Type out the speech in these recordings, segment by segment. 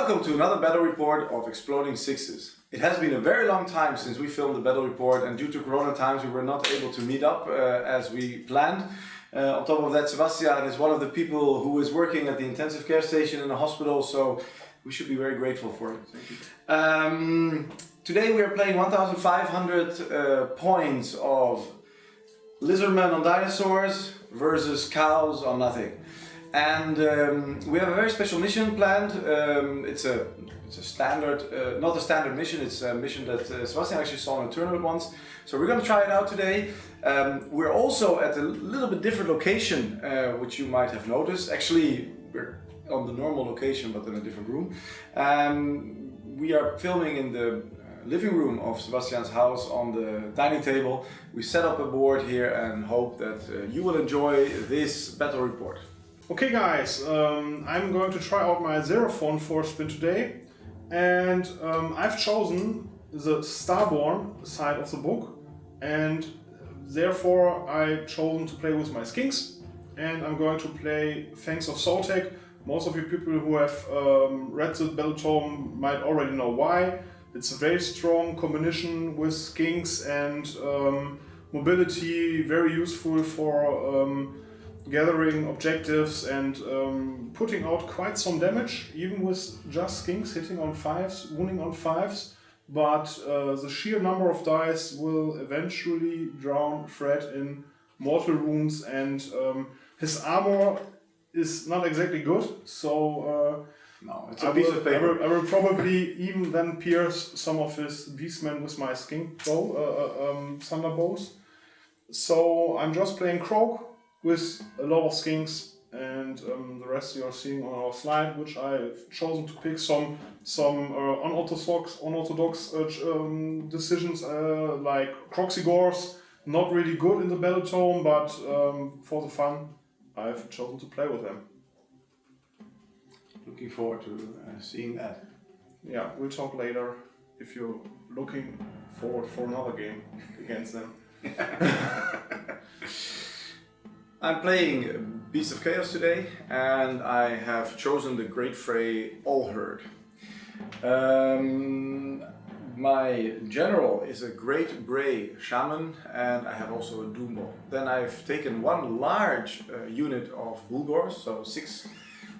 Welcome to another battle report of Exploding Sixes. It has been a very long time since we filmed the battle report, and due to Corona times we were not able to meet up as we planned. On top of that, Sebastian is one of the people who is working at the intensive care station in the hospital, so we should be very grateful for it. Thank you. Today we are playing 1,500 points of lizardmen on dinosaurs versus cows on nothing. And we have a very special mission planned. It's a standard, not a standard mission, it's a mission that Sebastian actually saw in a tournament once. So we're going to try it out today. We're also at a little bit different location, which you might have noticed. Actually, we're on the normal location, but in a different room. We are filming in the living room of Sebastian's house on the dining table. We set up a board here and hope that you will enjoy this battle report. Okay guys, I'm going to try out my Seraphon for a spin today, and I've chosen the Starborn side of the book, and therefore I've chosen to play with my skinks, and I'm going to play Fangs of Zoltek. Most of you people who have read the battle tome might already know why. It's a very strong combination with skinks and mobility, very useful for gathering objectives and putting out quite some damage, even with just skinks hitting on 5s, wounding on 5s, but the sheer number of dice will eventually drown Fred in mortal wounds, and his armor is not exactly good, so no, it's a piece of paper. I will probably even then pierce some of his beastmen with my skink bow, thunder bows. So I'm just playing Croak with a lot of skinks, and the rest you are seeing on our slide, which I've chosen to pick some unorthodox decisions like Croxigors, not really good in the battle tome, but for the fun, I've chosen to play with them. Looking forward to seeing that. Yeah, we'll talk later if you're looking forward for another game against them. I'm playing Beast of Chaos today, and I have chosen the Great Fray Allherd. My general is a Great Bray Shaman, and I have also a Doomball. Then I've taken one large unit of Bulgors, so 6.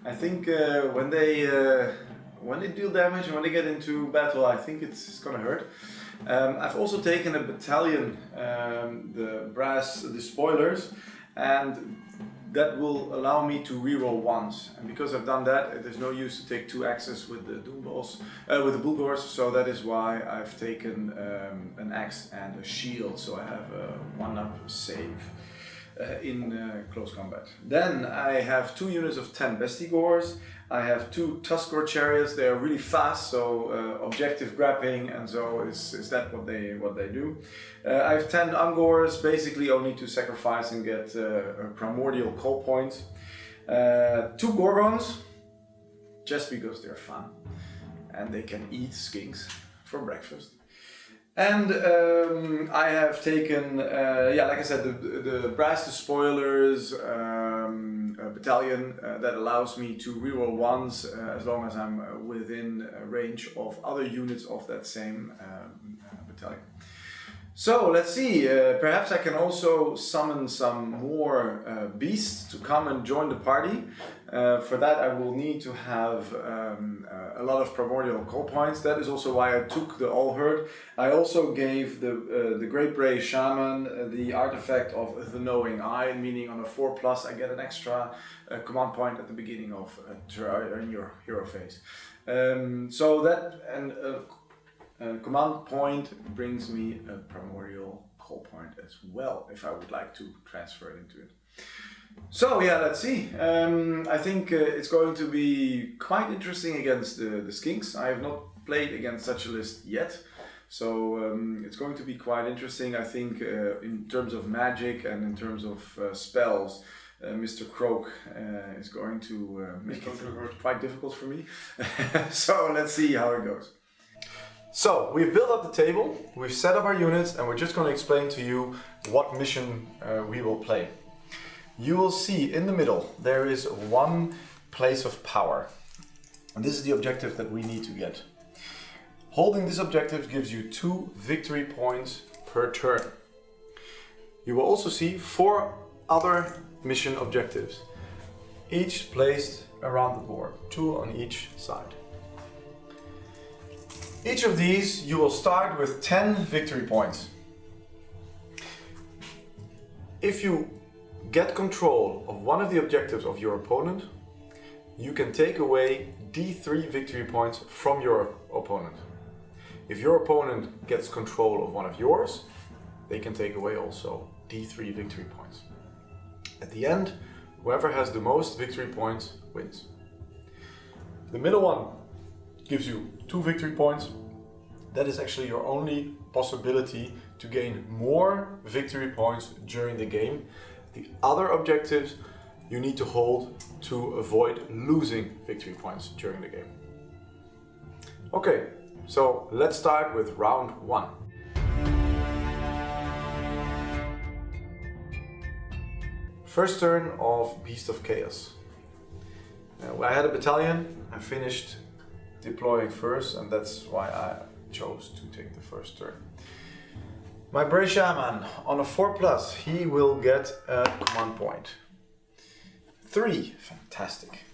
I think when they deal damage and when they get into battle, I think it's gonna hurt. I've also taken a battalion, the Spoilers, and that will allow me to reroll once. And because I've done that, there's no use to take 2 axes with the Doomballs, with the Bulgors. So that is why I've taken an axe and a shield, so I have a 1-up save in close combat. Then I have 2 units of 10 Bestigors. I have 2 Tuskor chariots. They are really fast, so objective grabbing, and so is that what they do. I have 10 Ungors. Basically, I'll need to sacrifice and get a primordial call point. 2 Gorgons, just because they're fun and they can eat skinks for breakfast. And I have taken, like I said, the Brass Spoilers battalion that allows me to reroll once as long as I'm within range of other units of that same battalion. So let's see, perhaps I can also summon some more beasts to come and join the party. For that I will need to have a lot of primordial call points. That is also why I took the Allherd. I also gave the Great Bray Shaman the artifact of the Knowing Eye, meaning on a 4+ I get an extra command point at the beginning of in your hero phase. So that and command point brings me a primordial call point as well, if I would like to transfer it into it. So yeah, let's see. I think it's going to be quite interesting against the Skinks. I have not played against such a list yet, so it's going to be quite interesting. I think in terms of magic and in terms of spells, Mr. Croak is going to make it quite difficult for me. So let's see how it goes. So we've built up the table, we've set up our units, and we're just going to explain to you what mission we will play. You will see in the middle there is one place of power. And this is the objective that we need to get. Holding this objective gives you 2 victory points per turn. You will also see 4 other mission objectives, each placed around the board, 2 on each side. Each of these you will start with 10 victory points. If you get control of one of the objectives of your opponent, you can take away D3 victory points from your opponent. If your opponent gets control of one of yours, they can take away also D3 victory points. At the end, whoever has the most victory points wins. The middle one gives you 2 victory points. That is actually your only possibility to gain more victory points during the game. The other objectives you need to hold to avoid losing victory points during the game. Okay, so let's start with round 1. First turn of Beast of Chaos. I had a battalion, I finished deploying first, and that's why I chose to take the first turn. My Brave Shaman, on a 4+, he will get a command point. 3, fantastic.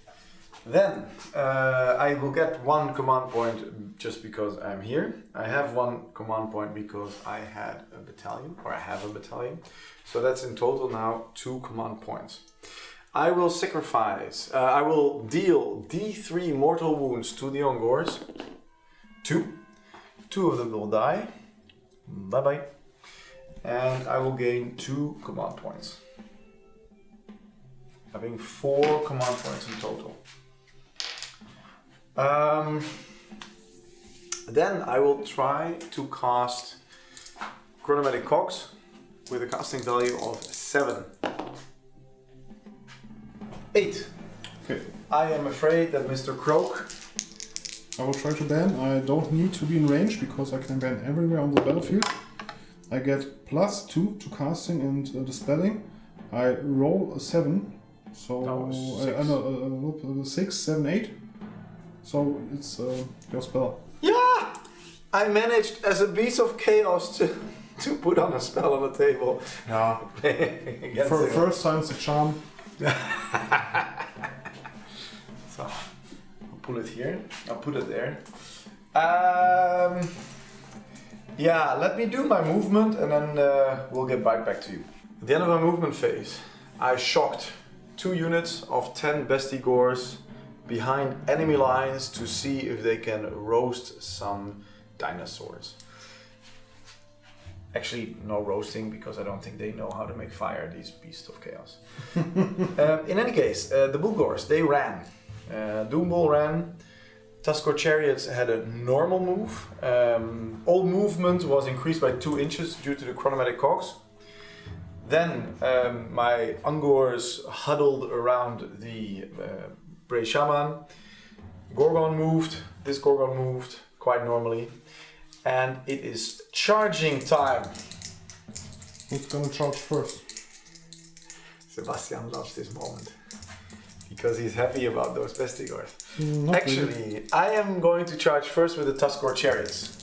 Then I will get 1 command point just because I'm here. I have 1 command point because I had a battalion, or I have a battalion. So that's in total now 2 command points. I will sacrifice, I will deal D3 mortal wounds to the Ungors. 2. 2 of them will die. Bye bye. And I will gain 2 command points. Having 4 command points in total. Then I will try to cast Chronomatic Cogs with a casting value of 7. 8. Okay. I am afraid that Mr. Croak. I will try to ban. I don't need to be in range because I can ban everywhere on the battlefield. I get +2 to casting and dispelling. I roll a 7. So 6, 7, 8. So it's your spell. Yeah! I managed as a Beast of Chaos to put on a spell on the table. No. For first time's a charm. So I'll pull it here. I'll put it there. Yeah, let me do my movement and then we'll get right back to you. At the end of my movement phase, I shocked 2 units of 10 Bestigors behind enemy lines to see if they can roast some dinosaurs. Actually, no roasting because I don't think they know how to make fire, these Beasts of Chaos. In any case, the Bulgors, they ran. Doombull ran. Tuskor Chariots had a normal move. All movement was increased by 2 inches due to the Chronomatic Cogs. Then my Ungors huddled around the Brave Shaman. Gorgon moved. This Gorgon moved quite normally. And it is charging time. Who's gonna charge first? Sebastian loves this moment because he's happy about those Bestigors. Actually, really. I am going to charge first with the Tuskor Chariots.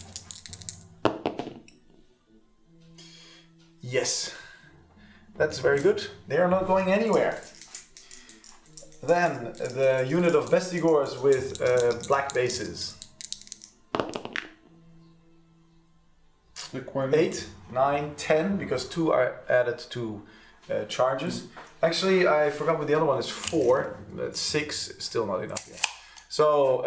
Yes, that's very good. They are not going anywhere. Then the unit of Bestigors with black bases. 8, 9, 10, because 2 are added to charges. Actually, I forgot what the other one is 4, but 6 is still not enough yet. So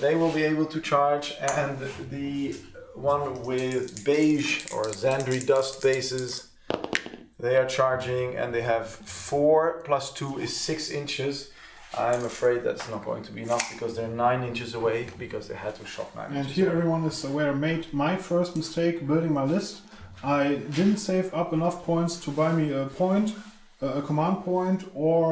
they will be able to charge, and the one with beige or Xandri dust bases, they are charging, and they have 4 plus 2 is 6 inches. I'm afraid that's not going to be enough because they're 9 inches away because they had to shock 9 inches. And here everyone is aware, made my first mistake building my list. I didn't save up enough points to buy me a point, a command point, or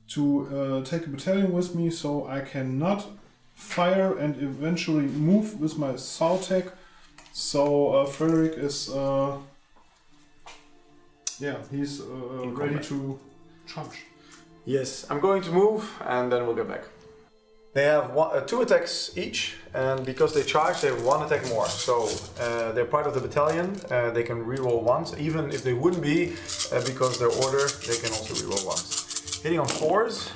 to take a battalion with me, so I cannot fire and eventually move with my Sautek. So Frederick is, he's ready to charge. Yes, I'm going to move and then we'll get back. They have two attacks each, and because they charge, they have one attack more. So they're part of the battalion. They can reroll once, even if they wouldn't be, because their order, they can also reroll once. Hitting on 4s,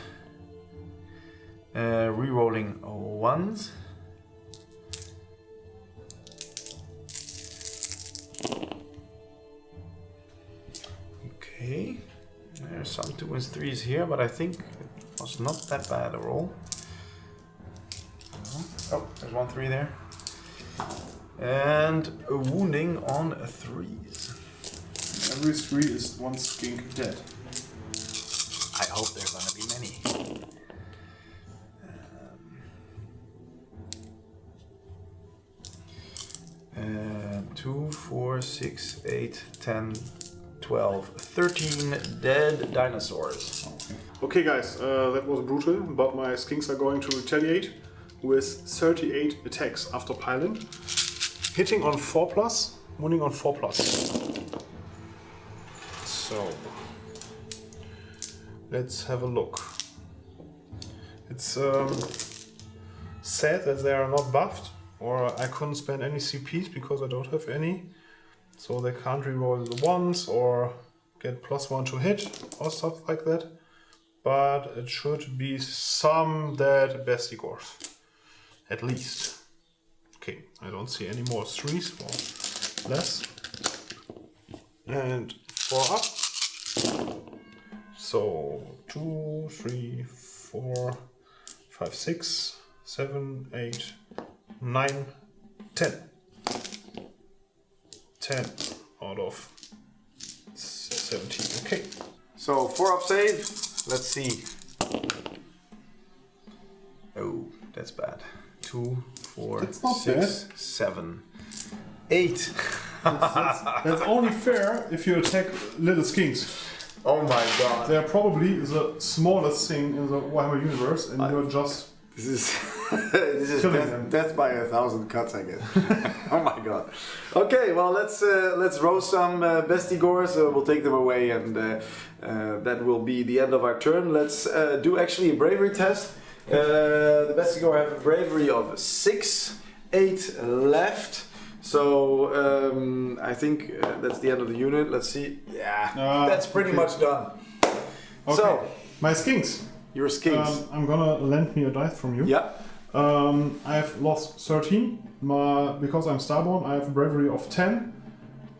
rerolling 1s. Okay, there's some 2s and 3s here, but I think it was not that bad a roll. Oh, there's 1 3 there. And a wounding on 3s. Every 3 is 1 skink dead. I hope there are gonna be many. 2, 4, 6, 8, 10, 12, 13 dead dinosaurs. Okay guys, that was brutal, but my skinks are going to retaliate with 38 attacks after piling. Hitting on 4+, wounding on 4+. So, let's have a look. It's sad that they are not buffed, or I couldn't spend any CPs because I don't have any. So they can't reroll the 1s or get +1 to hit or stuff like that. But it should be some dead bestigors. At least. Okay, I don't see any more 3s or less. And 4 up. So 2, 3, 4, 5, 6, 7, 8, 9, 10. 10 out of 17. Okay. So 4 up save. Let's see. Oh, that's bad. 2, 4, That's not 6, 7, 8. That's only fair if you attack little skinks. Oh my god. They're probably the smallest thing in the Warhammer universe, and you're just This is death by 1,000 cuts, I guess. Oh my god. Okay, well let's roast some bestigors. We'll take them away, and that will be the end of our turn. Let's do actually a bravery test. The bestigor have a bravery of 6, 8 left. So I think that's the end of the unit. Let's see. Yeah, that's pretty much done. Okay. So My skinks. your skinks. I'm gonna lend me a dice from you. Yeah. I've lost 13. Because I'm Starborn, I have a bravery of 10.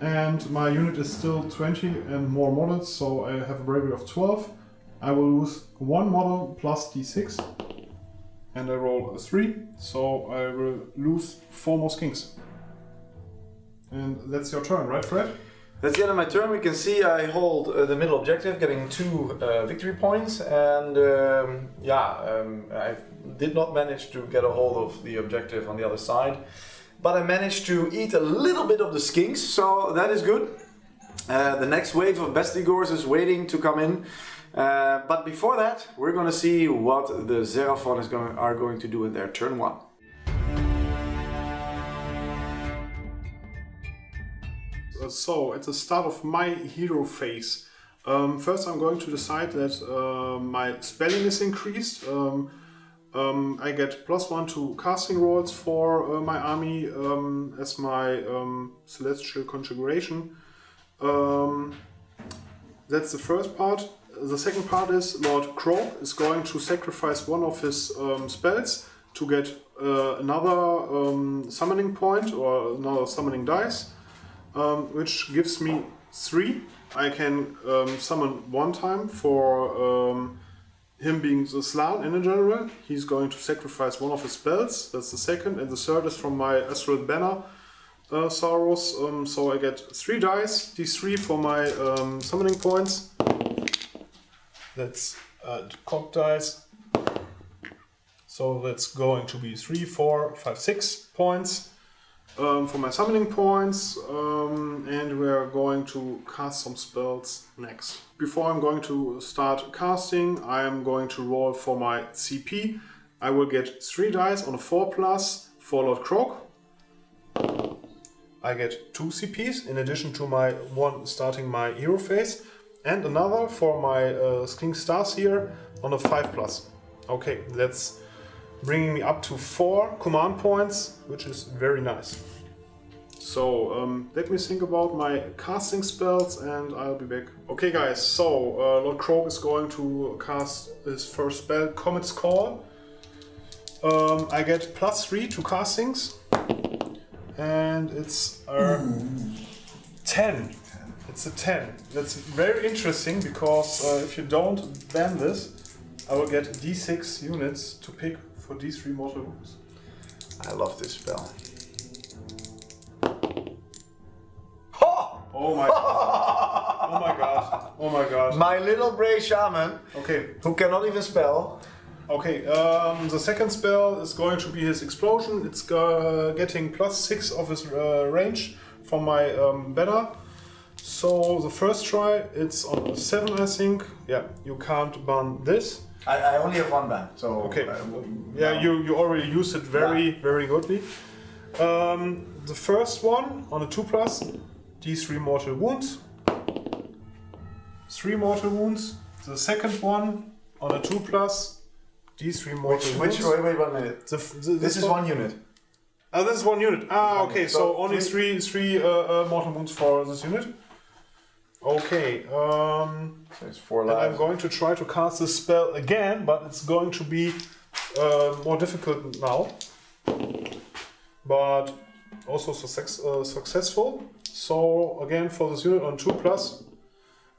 And my unit is still 20 and more models, so I have a bravery of 12. I will lose 1 model plus d6. And I roll a 3, so I will lose 4 more skinks. And that's your turn, right, Fred? That's the end of my turn. We can see I hold the middle objective, getting 2 victory points, and I did not manage to get a hold of the objective on the other side, but I managed to eat a little bit of the skinks, so that is good. The next wave of bestigors is waiting to come in, but before that, we're going to see what the Seraphon are going to do in their turn 1. So, at the start of my hero phase, first I'm going to decide that my spelling is increased. I get +1 to casting rolls for my army as my celestial configuration. That's the first part. The second part is Lord Croak is going to sacrifice one of his spells to get another summoning point or another summoning dice. Which gives me 3. I can summon 1 time for him being the Slan in a general. He's going to sacrifice one of his spells. That's the second. And the third is from my Astral Banner Saurus. So I get 3 dice, d3 for my summoning points. That's cock dice. So that's going to be 3, 4, 5, 6 points. For my summoning points, and we're going to cast some spells next. Before I'm going to start casting, I am going to roll for my CP. I will get 3 dice on a 4+ for Lord Croak. I get 2 CPs in addition to my 1 starting my hero phase, and another for my Skink Stars here on a 5+. Okay, let's bringing me up to 4 command points, which is very nice. So let me think about my casting spells and I'll be back. Okay guys, so Lord Croak is going to cast his first spell, Comet's Call. I get +3 to castings and it's 10. It's a 10. That's very interesting because if you don't ban this, I will get D6 units to pick for D3 mortal wounds. I love this spell. Oh my god. Oh my god. Oh my god. My little brave shaman, Okay. who cannot even spell. Okay, the second spell is going to be his explosion. It's getting +6 of his range from my banner. So the first try, it's on a 7, I think. Yeah, you can't ban this. I only have one ban, so... Okay. Yeah, you already used it very goodly. The first one on a 2+, D3 mortal wounds. 3 mortal wounds. The second one on a 2+, D3 mortal wounds. Wait 1 minute. This is one unit. This is 1 unit. Okay, so only three- three mortal wounds for this unit. Okay, So it's 4 and I'm lives. going to try to cast this spell again, but it's going to be more difficult now. But also successful. So again for this unit on 2+,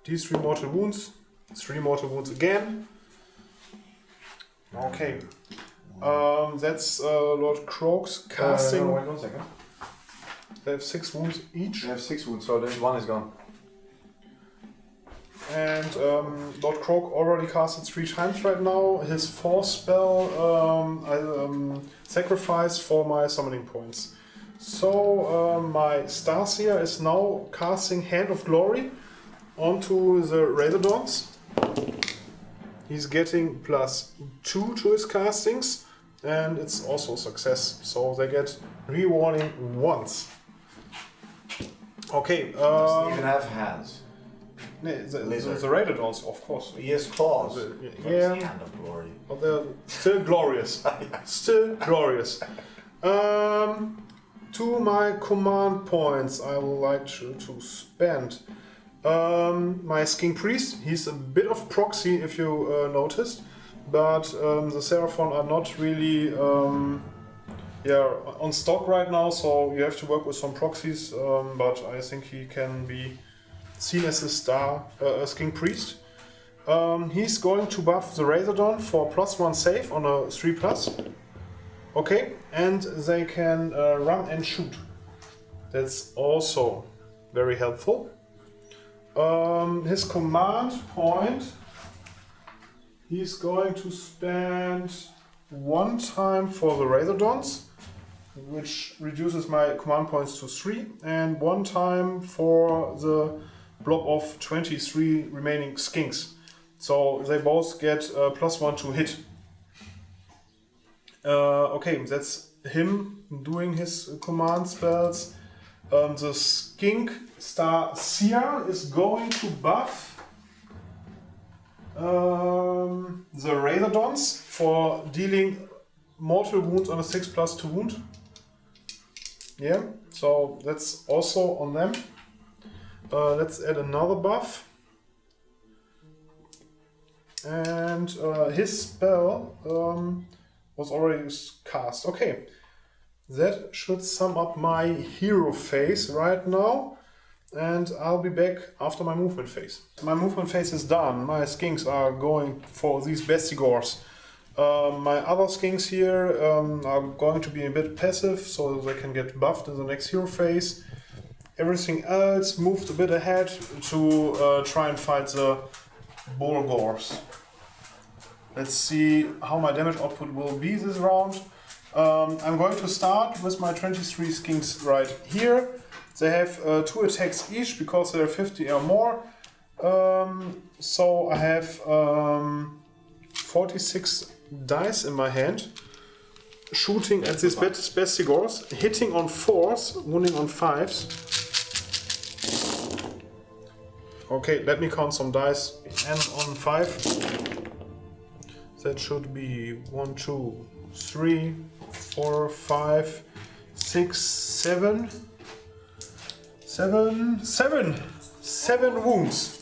D3 mortal wounds, 3 mortal wounds again. Okay, that's Lord Croak's casting. No, wait 1 second. They have 6 wounds each. You have 6 wounds, so there's 1 is gone. And Lord Croak already casted 3 times right now. His 4th spell I sacrifice for my summoning points. So my Starseer is now casting Hand of Glory onto the Razordons. He's getting +2 to his castings and it's also a success. So they get rewarning once. Okay. Doesn't even have hands. The Razordons, of course. He has claws. Yeah. Hand of glory. But they're still glorious. Still glorious. To my command points, I would like to spend my Skin Priest. He's a bit of proxy, if you noticed, but the Seraphon are not really on stock right now, so you have to work with some proxies. But I think he can be seen as a Skin Priest. He's going to buff the Razordon for +1 save on a 3+. Okay, and they can run and shoot. That's also very helpful. His command point, he's going to spend 1 time for the Razordons, which reduces my command points to 3, and 1 time for the blob of 23 remaining skinks. So they both get +1 to hit. Okay, that's him doing his command spells. The Skink Starseer is going to buff the Razordons for dealing mortal wounds on a 6+2 wound. Yeah, so that's also on them. Let's add another buff. And his spell was already cast. Okay, that should sum up my hero phase right now. And I'll be back after my movement phase. My movement phase is done. My skinks are going for these bestigors. My other skinks here are going to be a bit passive, so they can get buffed in the next hero phase. Everything else moved a bit ahead to try and fight the Bulgors. Let's see how my damage output will be this round. I'm going to start with my 23 skinks right here. They have 2 attacks each because they're 50 or more. So I have 46 dice in my hand, shooting at these bestigors, hitting on 4s, wounding on 5s. Okay, let me count some dice. And on 5, that should be 1, 2, 3, 4, 5, 6, 7. 7 wounds.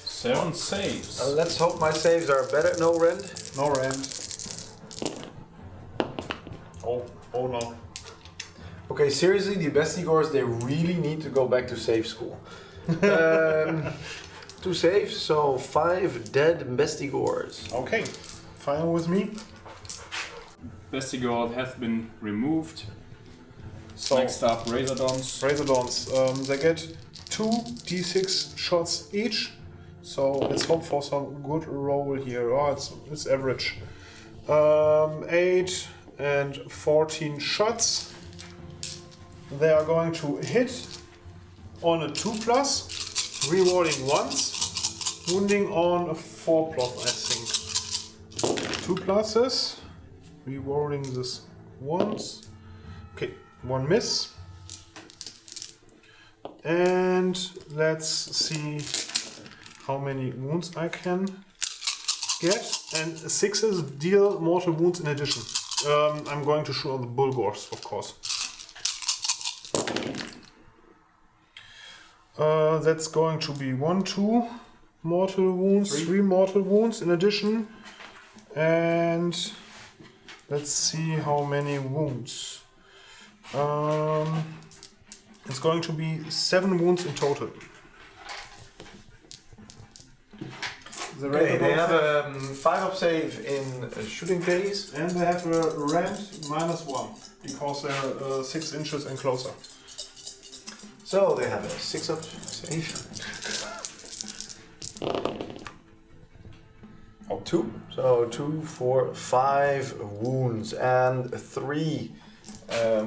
7 saves. Let's hope my saves are better. No rend. No rend. Oh no. Okay, seriously, the Bestigors, they really need to go back to save school. 2 saves, so 5 dead Bestigors. Okay, fine with me. Bestigor has been removed. So, Next up, Razordons. Razordons, they get 2 d6 shots each. So let's hope for some good roll here. Oh, it's average. 8 and 14 shots. They are going to hit on a 2+, rerolling once, wounding on a 4+, I think. 2 pluses, rerolling this once. Okay, 1 miss. And let's see how many wounds I can get. And 6s deal mortal wounds in addition. I'm going to shoot on the Bulgors, of course. That's going to be 1, 2 mortal wounds, 3 mortal wounds in addition. And let's see how many wounds. It's going to be 7 wounds in total. Okay, they have a 5-up save in shooting phase. And they have a rend -1 because they're 6 inches and closer. So they have a 6-up save. Oh, 2. So 2, 4, 5 wounds and 3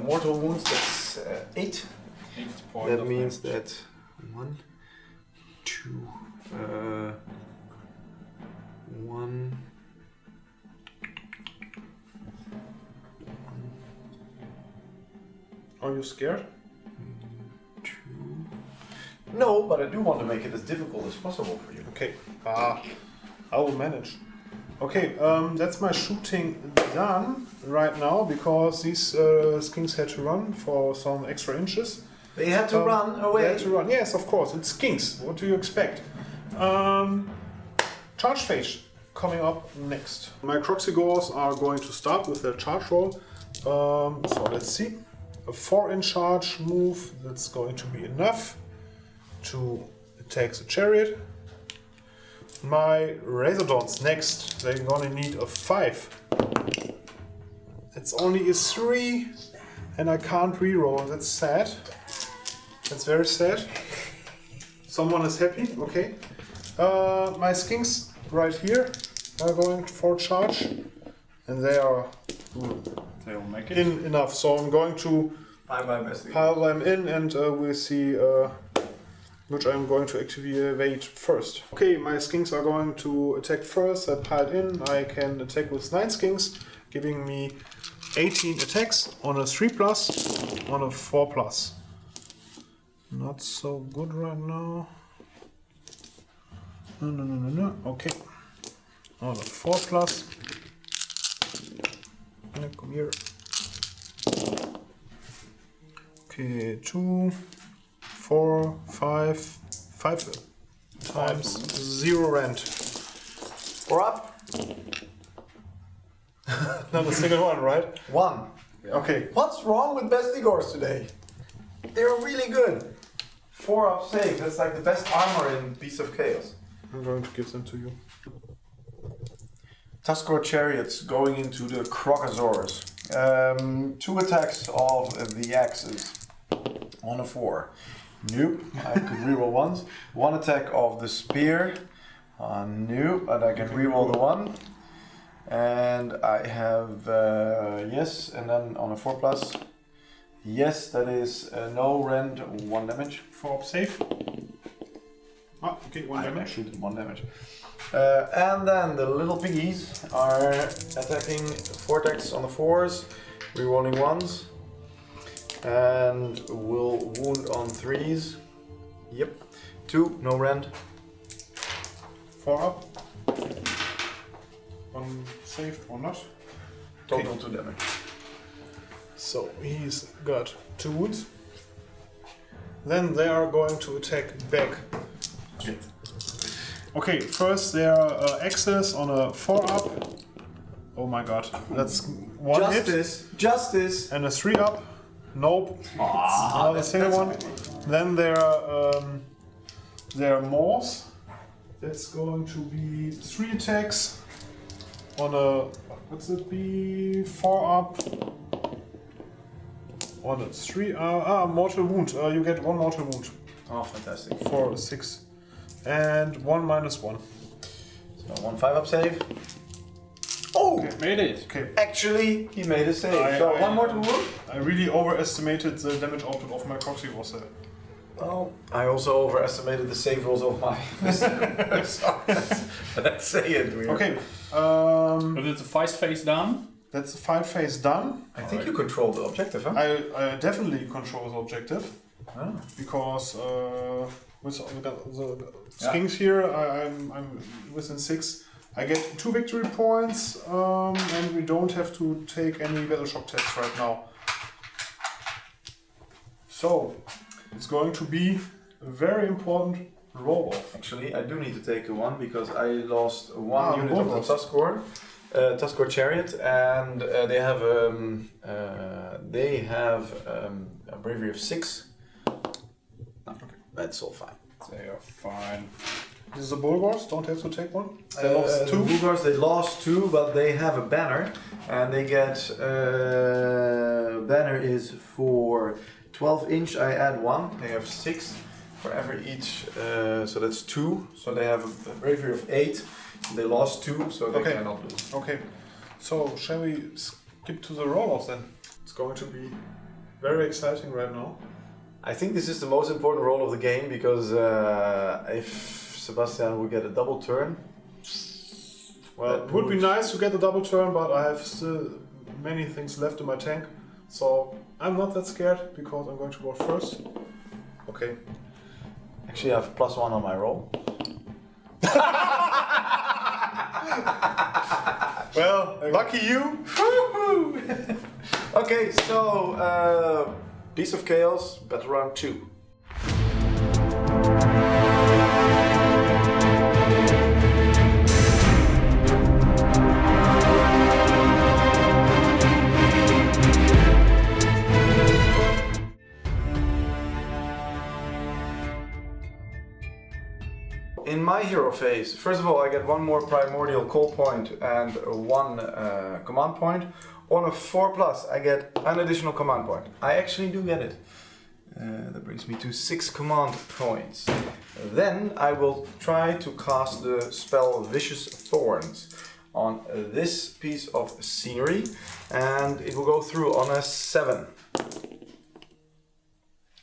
mortal wounds. That's 8. 8 points. That means that 1, 2, 1. Are you scared? No, but I do want to make it as difficult as possible for you. Okay. I will manage. Okay, that's my shooting done right now because these skinks had to run for some extra inches. They had to run away. They had to run. Yes, of course. It's skinks. What do you expect? Charge phase coming up next. My Croxigors are going to start with their charge roll. So let's see. A 4 in charge move. That's going to be enough to attack the chariot. My Razordons next. They're gonna need a 5. It's only a 3, and I can't reroll. That's sad. That's very sad. Someone is happy. Okay. My skinks right here are going for charge, and they are They'll make it. in enough. So I'm going to pile them in, and we'll see which I'm going to activate first. Okay, my skinks are going to attack first. I piled in. I can attack with 9 skinks, giving me 18 attacks on a 3+, on a 4+. Not so good right now. No. Okay. On a 4+. Come here. Okay, 2, 4, 5 times 0 rand. 4 up. Not a single one, right? 1. Okay. What's wrong with Bestigors today? They're really good. 4 up save. That's like the best armor in Beasts of Chaos. I'm going to give them to you. Tuskor chariots going into the Crocosaurs. 2 attacks of the axes on a 4. Nope, I could reroll once. 1 attack of the spear. Nope, but I can reroll the 1. And I have yes, and then on a 4+. Yes, that is no rend, 1 damage. 4 up save. Ah, okay, 1 I damage. shoot 1 damage. And then the little piggies are attacking 4 attacks on the 4s, rerolling 1s, and will wound on 3s. Yep. 2, no rend. 4 up. 1 saved or not. Total 2 damage. So he's got 2 wounds. Then they are going to attack back. Shit. Okay, first their axes on a 4-up. Oh my god, that's 1 hit. Justice! And a 3-up. Nope. Another single one. Then their maws. That's going to be 3 attacks on a, what's it be, 4-up. On a 3, mortal wound. You get 1 mortal wound. Oh, fantastic. For 6. And 1 minus 1. So 1 5-up save. Oh! Okay. Made it. Okay. Actually, he made a save. So 1 mortal wound? I really overestimated the damage output of my proxy was there. Well, I also overestimated the save rolls of my. Let's say it. Weird. Okay. But it's a fight face down. That's the fight phase done. I think you control the objective, huh? I definitely control the objective Oh. because with the skinks here, I'm within 6. I get 2 victory points, and we don't have to take any battle shock tests right now. So it's going to be a very important roll off. Actually, I do need to take a 1 because I lost 1 unit of the bonus. Tuskor chariot, and they have a bravery of 6. No, that's all fine. They are fine. This is the Bulgars, don't have to take 1. They lost 2. The Bulgars, they lost 2, but they have a banner, and they get banner is for 12 inch. I add 1. They have 6 for every each, so that's 2. So they have a bravery of 8. They lost 2, so they cannot lose. Okay, so shall we skip to the roll-off then? It's going to be very exciting right now. I think this is the most important role of the game because if Sebastian would get a double turn, Well, it would be nice to get the double turn, but I have still many things left in my tank. So I'm not that scared because I'm going to go first. Okay. actually I have +1 on my roll. Well, lucky you. Okay, so Piece of Chaos, battle round 2. In my hero phase, first of all, I get 1 more primordial call point and 1 command point. On a 4+, I get an additional command point. I actually do get it. That brings me to 6 command points. Then I will try to cast the spell Vicious Thorns on this piece of scenery, and it will go through on a 7.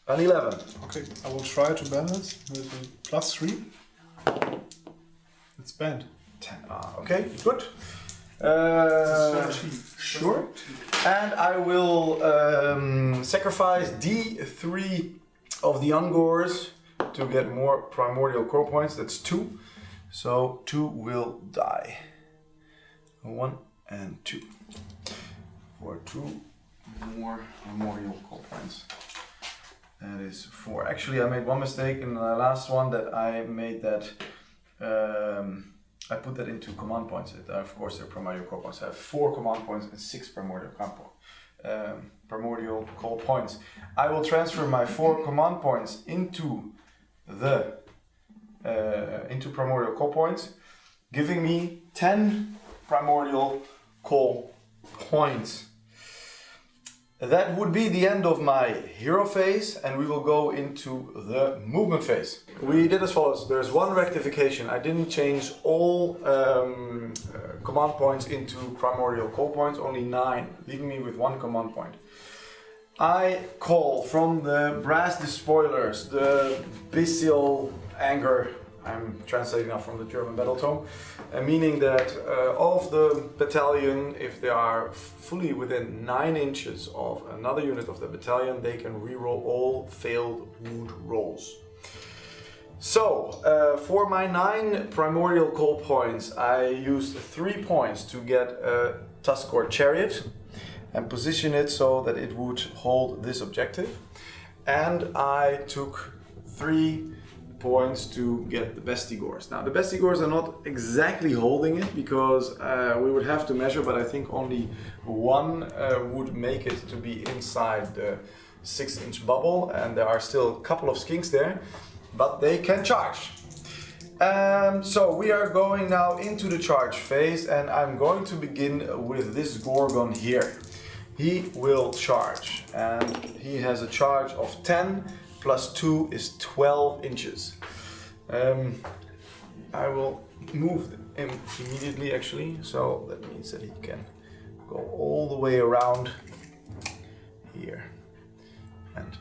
An 11. Okay, I will try to balance with a +3. It's banned. 10. Okay, good. Sure. And I will sacrifice D3 of the Ungors to get more primordial core points. That's 2. So 2 will die. 1 and 2. For 2 more primordial core points. That is 4. Actually, I made one mistake in the last one that I made that. I put that into command points. Of course, they're primordial core points. I have 4 command points and 6 primordial core points. I will transfer my 4 command points into the into primordial core points, giving me 10 primordial core points. That would be the end of my hero phase, and we will go into the movement phase. We did as follows. There's 1 rectification. I didn't change all command points into primordial call points, only 9, leaving me with 1 command point. I call from the Brass Despoilers, the bestial anger. I'm translating now from the German battle tome, meaning that of the battalion, if they are fully within 9 inches of another unit of the battalion, they can reroll all failed wound rolls. So, for my 9 primordial call points, I used 3 points to get a tusk or chariot and position it so that it would hold this objective. And I took 3 points to get the bestigors. Now the bestigors are not exactly holding it because we would have to measure, but I think only one would make it to be inside the 6-inch bubble, and there are still a couple of skinks there, but they can charge. So we are going now into the charge phase, and I'm going to begin with this Gorgon here. He will charge, and he has a charge of 10 plus 2 is 12 inches. I will move him immediately actually, so that means that he can go all the way around here and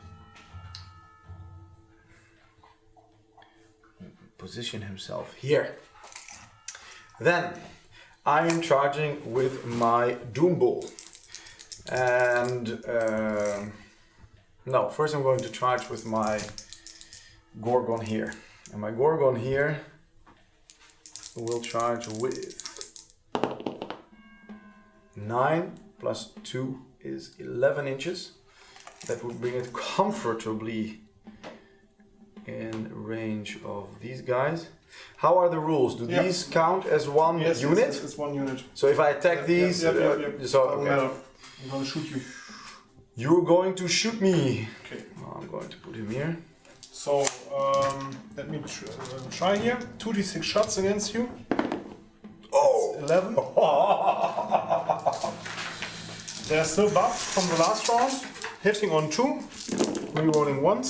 position himself here. Then I am charging with my Doom Bull. And no, first I'm going to charge with my Gorgon here. And my Gorgon here will charge with 9 plus 2 is 11 inches. That would bring it comfortably in range of these guys. How are the rules? Do these count as one unit? Yes, it's 1 unit. So if I attack these, So, okay. I'm going to shoot you. You're going to shoot me. Okay. I'm going to put him here. So, let me try here. 2d6 shots against you. Oh! 11. They're still buffed from the last round. Hitting on 2, rerolling once.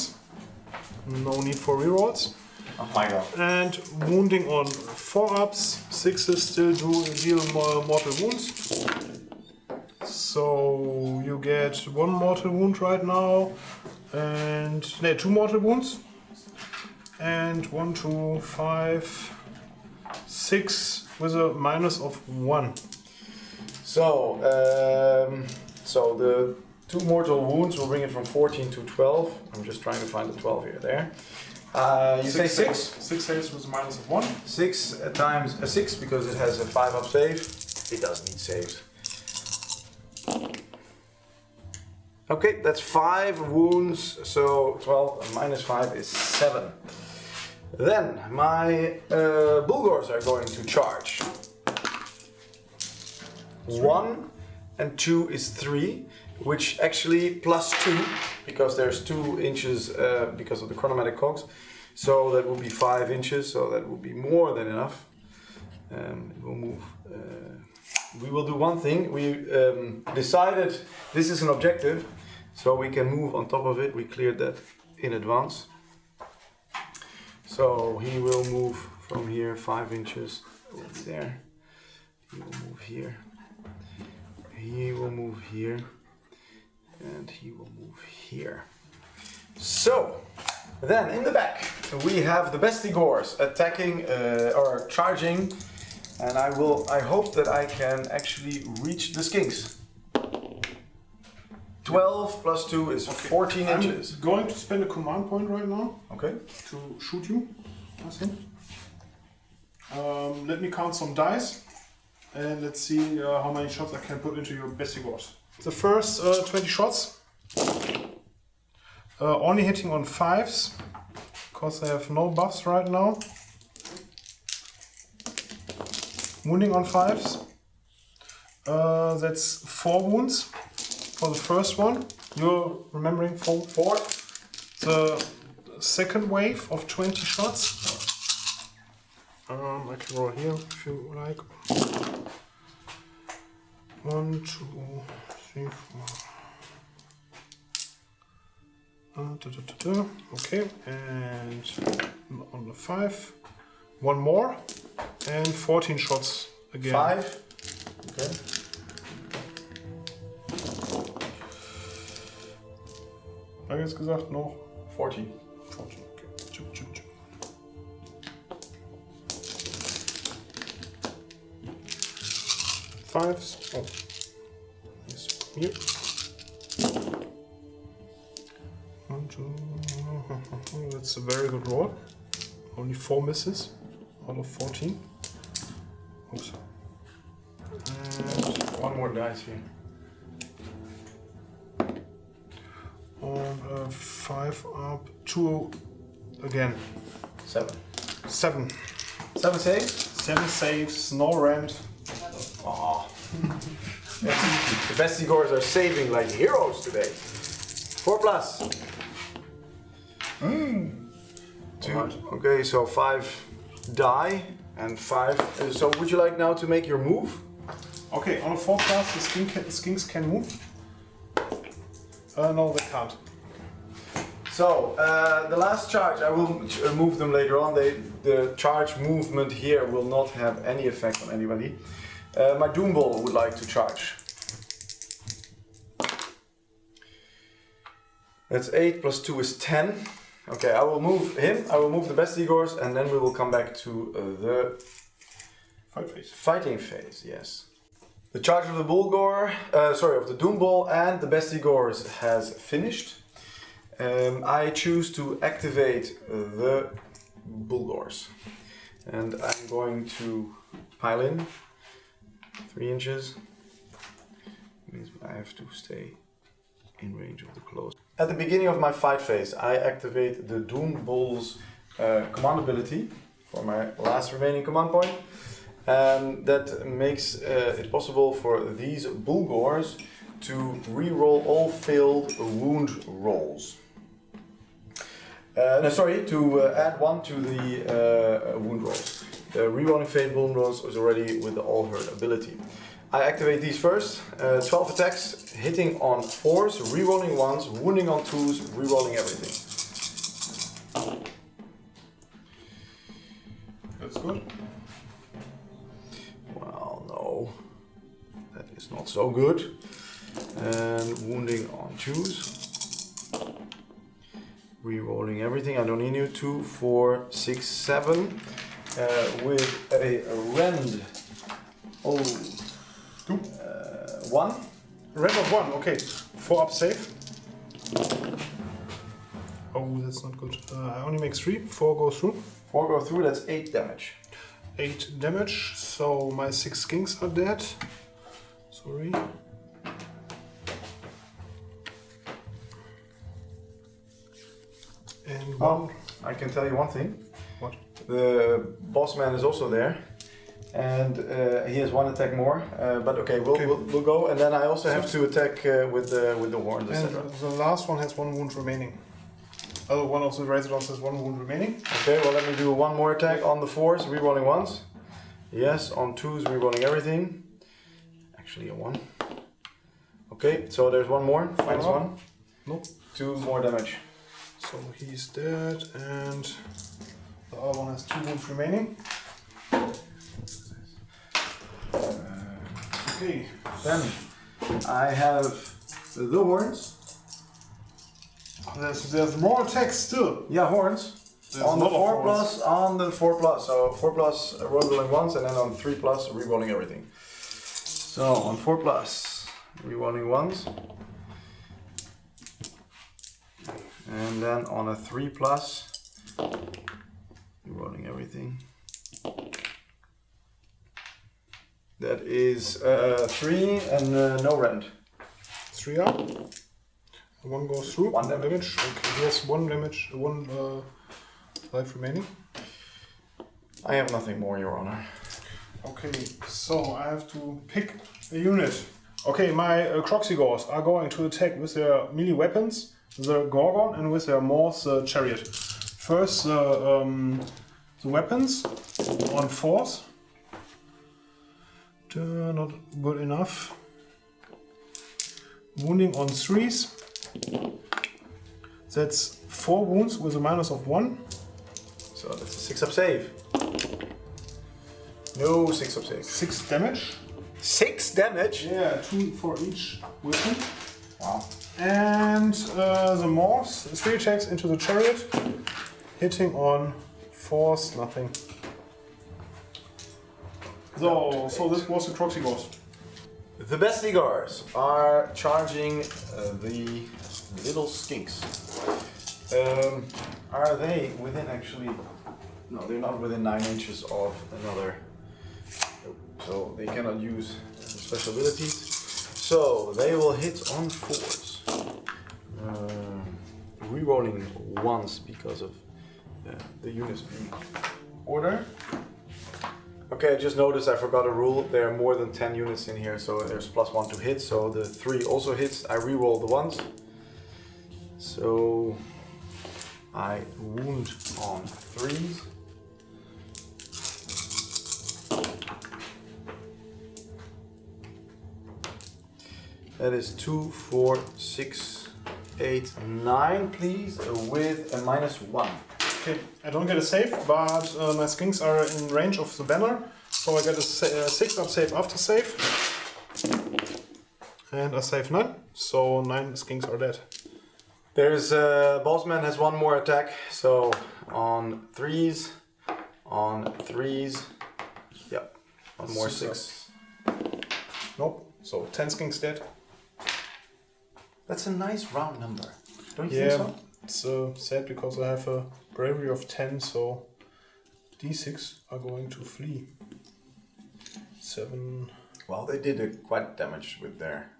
No need for rerolls. Oh my god. And wounding on 4-ups. 6s still do deal mortal wounds. So you get 1 mortal wound right now, and 2 mortal wounds, and 1, 2, 5, 6 with a minus of 1. So, so the 2 mortal wounds will bring it from 14 to 12. I'm just trying to find the 12 here. There. You say 6? 6 saves with a minus of 1. 6 times a 6 because it has a 5-up save. It doesn't need saves. Okay, that's 5 wounds, so 12 minus 5 is 7. Then my Bulgors are going to charge. 1 and 2 is 3, which actually plus 2, because there's 2 inches because of the chronomatic cogs. So that will be 5 inches, so that will be more than enough. We'll move. We will do one thing. We decided this is an objective, so we can move on top of it. We cleared that in advance. So he will move from here 5 inches over there. He will move here. He will move here. And he will move here. So, then in the back we have the Bestigors attacking or charging. And I hope that I can actually reach the skinks. 12 plus 2 is 14 inches. I'm going to spend a command point right now. Okay. To shoot you. Let me count some dice. And let's see how many shots I can put into your Bestigors. The first 20 shots. Only hitting on 5s. Because I have no buffs right now. Wounding on 5s. That's 4 wounds for the first one. You're remembering 4? The second wave of 20 shots. I can roll here if you like. 1, 2, 3, 4. Okay, and on the 5. 1 more. And 14 shots again. 5. Okay. Habe ich jetzt gesagt noch? 14. 14, okay. Chip. 5s. Oh. Yes, here. 1, 2. That's a very good roll. Only 4 misses out of 14. Oops. And 1 more more dice here. On 5 up, 2 again. 7. 7. 7 saves? 7 saves, no rent. Oh. The best Igors are saving like heroes today. 4 plus. 2. Okay, so 5 die and 5. So would you like now to make your move? Okay, on a 4 plus, the skinks can move. No, they can't. So, the last charge, I will move them later on. The charge movement here will not have any effect on anybody. My Doom Ball would like to charge. That's 8 plus 2 is 10. Okay, I will move him, I will move the best Igors, and then we will come back to the fighting phase, yes. The charge of the of the Doom Ball and the best Igors has finished. I choose to activate the Bulgors. And I'm going to pile in 3 inches. Means I have to stay in range of the close. At the beginning of my fight phase, I activate the Doom Bull's command ability for my last remaining command point. That makes it possible for these Bulgors to re-roll all failed wound rolls. To add 1 to the wound rolls. The re-rolling failed wound rolls is already with the all hurt ability. I activate these first. 12 attacks, hitting on 4s, re-rolling 1s, wounding on 2s, re-rolling everything. That's good. Well, no. That is not so good. And wounding on 2s. Re-rolling everything. I don't need you. 2, 4, 6, 7. With a rend. Oh. 1. Rend of 1, okay. 4 up save. Oh, that's not good. I only make 3. 4 go through. 4 go through, that's 8 damage. 8 damage, so my 6 skinks are dead. Sorry. And 1. I can tell you one thing. What? The boss man is also there. And he has 1 attack more, but okay, we'll go. And then I also have to attack with the horns, etc. And the last one has 1 wound remaining. One of the residents has 1 wound remaining. Okay, well let me do 1 more attack on the 4s, rerolling 1s. Yes, on 2s, rerolling everything. Actually a 1. Okay, so there's 1 more, -1. Nope. 2 more damage. So he's dead, and the other one has 2 wounds remaining. Okay. Then I have the horns. There's more attacks still. Yeah, horns. On the 4 plus, on the 4 plus. So 4 plus rolling 1s, and then on 3 plus re-rolling everything. So on 4 plus, re-rolling 1s. And then on a 3 plus, re-rolling everything. That is 3 and no rend. 3 up. 1 goes through. 1 damage. Okay, yes, 1 damage. 1 life remaining. I have nothing more, Your Honor. Okay, so I have to pick a unit. Okay, my Croxigors are going to attack with their melee weapons, the Gorgon, and with their Morse chariot. First, the weapons on 4s. Not good enough. Wounding on 3s. That's 4 wounds with a minus of 1. So that's a 6 up save. No 6 up save. 6 damage. 6 damage? Yeah, 2 for each weapon. Wow. And the Morse, 3 attacks into the chariot. Hitting on 4s, nothing. So this was the Croxigors. The best Igors are charging the little skinks. Are they within actually? No, they're not within 9 inches of another. So they cannot use special abilities. So they will hit on 4s. Rerolling once because of the units being order. Okay, I just noticed I forgot a rule. There are more than 10 units in here, so there's +1 to hit. So the 3 also hits. I reroll the ones. So I wound on 3s. That is 2, 4, 6, 8, 9, please, with a -1. Okay, I don't get a save, but my skinks are in range of the banner, so I get a 6-up save after save. And I save 9, so 9 skinks are dead. There's Bossman has 1 more attack, so on 3s, yep, 1 more 6. Nope, so 10 skinks dead. That's a nice round number, don't you Yeah, think so? it's sad because I have a bravery of 10, so d6 are going to flee. 7. Well, they did quite damage with their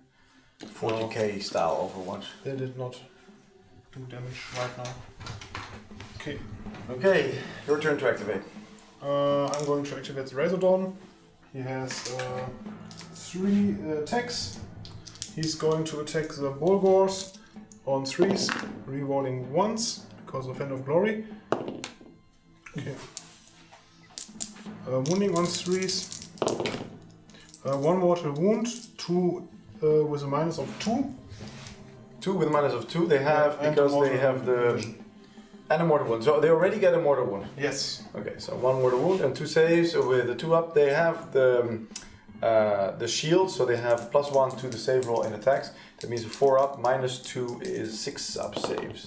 40k style Overwatch. They did not do damage right now. Okay. Okay, your turn to activate. I'm going to activate the Razordon. He has 3 attacks. He's going to attack the Bulgors on 3s, rerolling once because of End of Glory. Okay. Wounding on 3s. 1 mortal wound, 2 with a minus of 2. 2 with a minus of 2 they have and because mortal they have the... vision. And a mortal wound. So they already get a mortal wound. Yes. Okay, so 1 mortal wound and 2 saves. With the 2 up, they have the shield, so they have +1 to the save roll in attacks. That means a 4 up minus 2 is 6 up saves.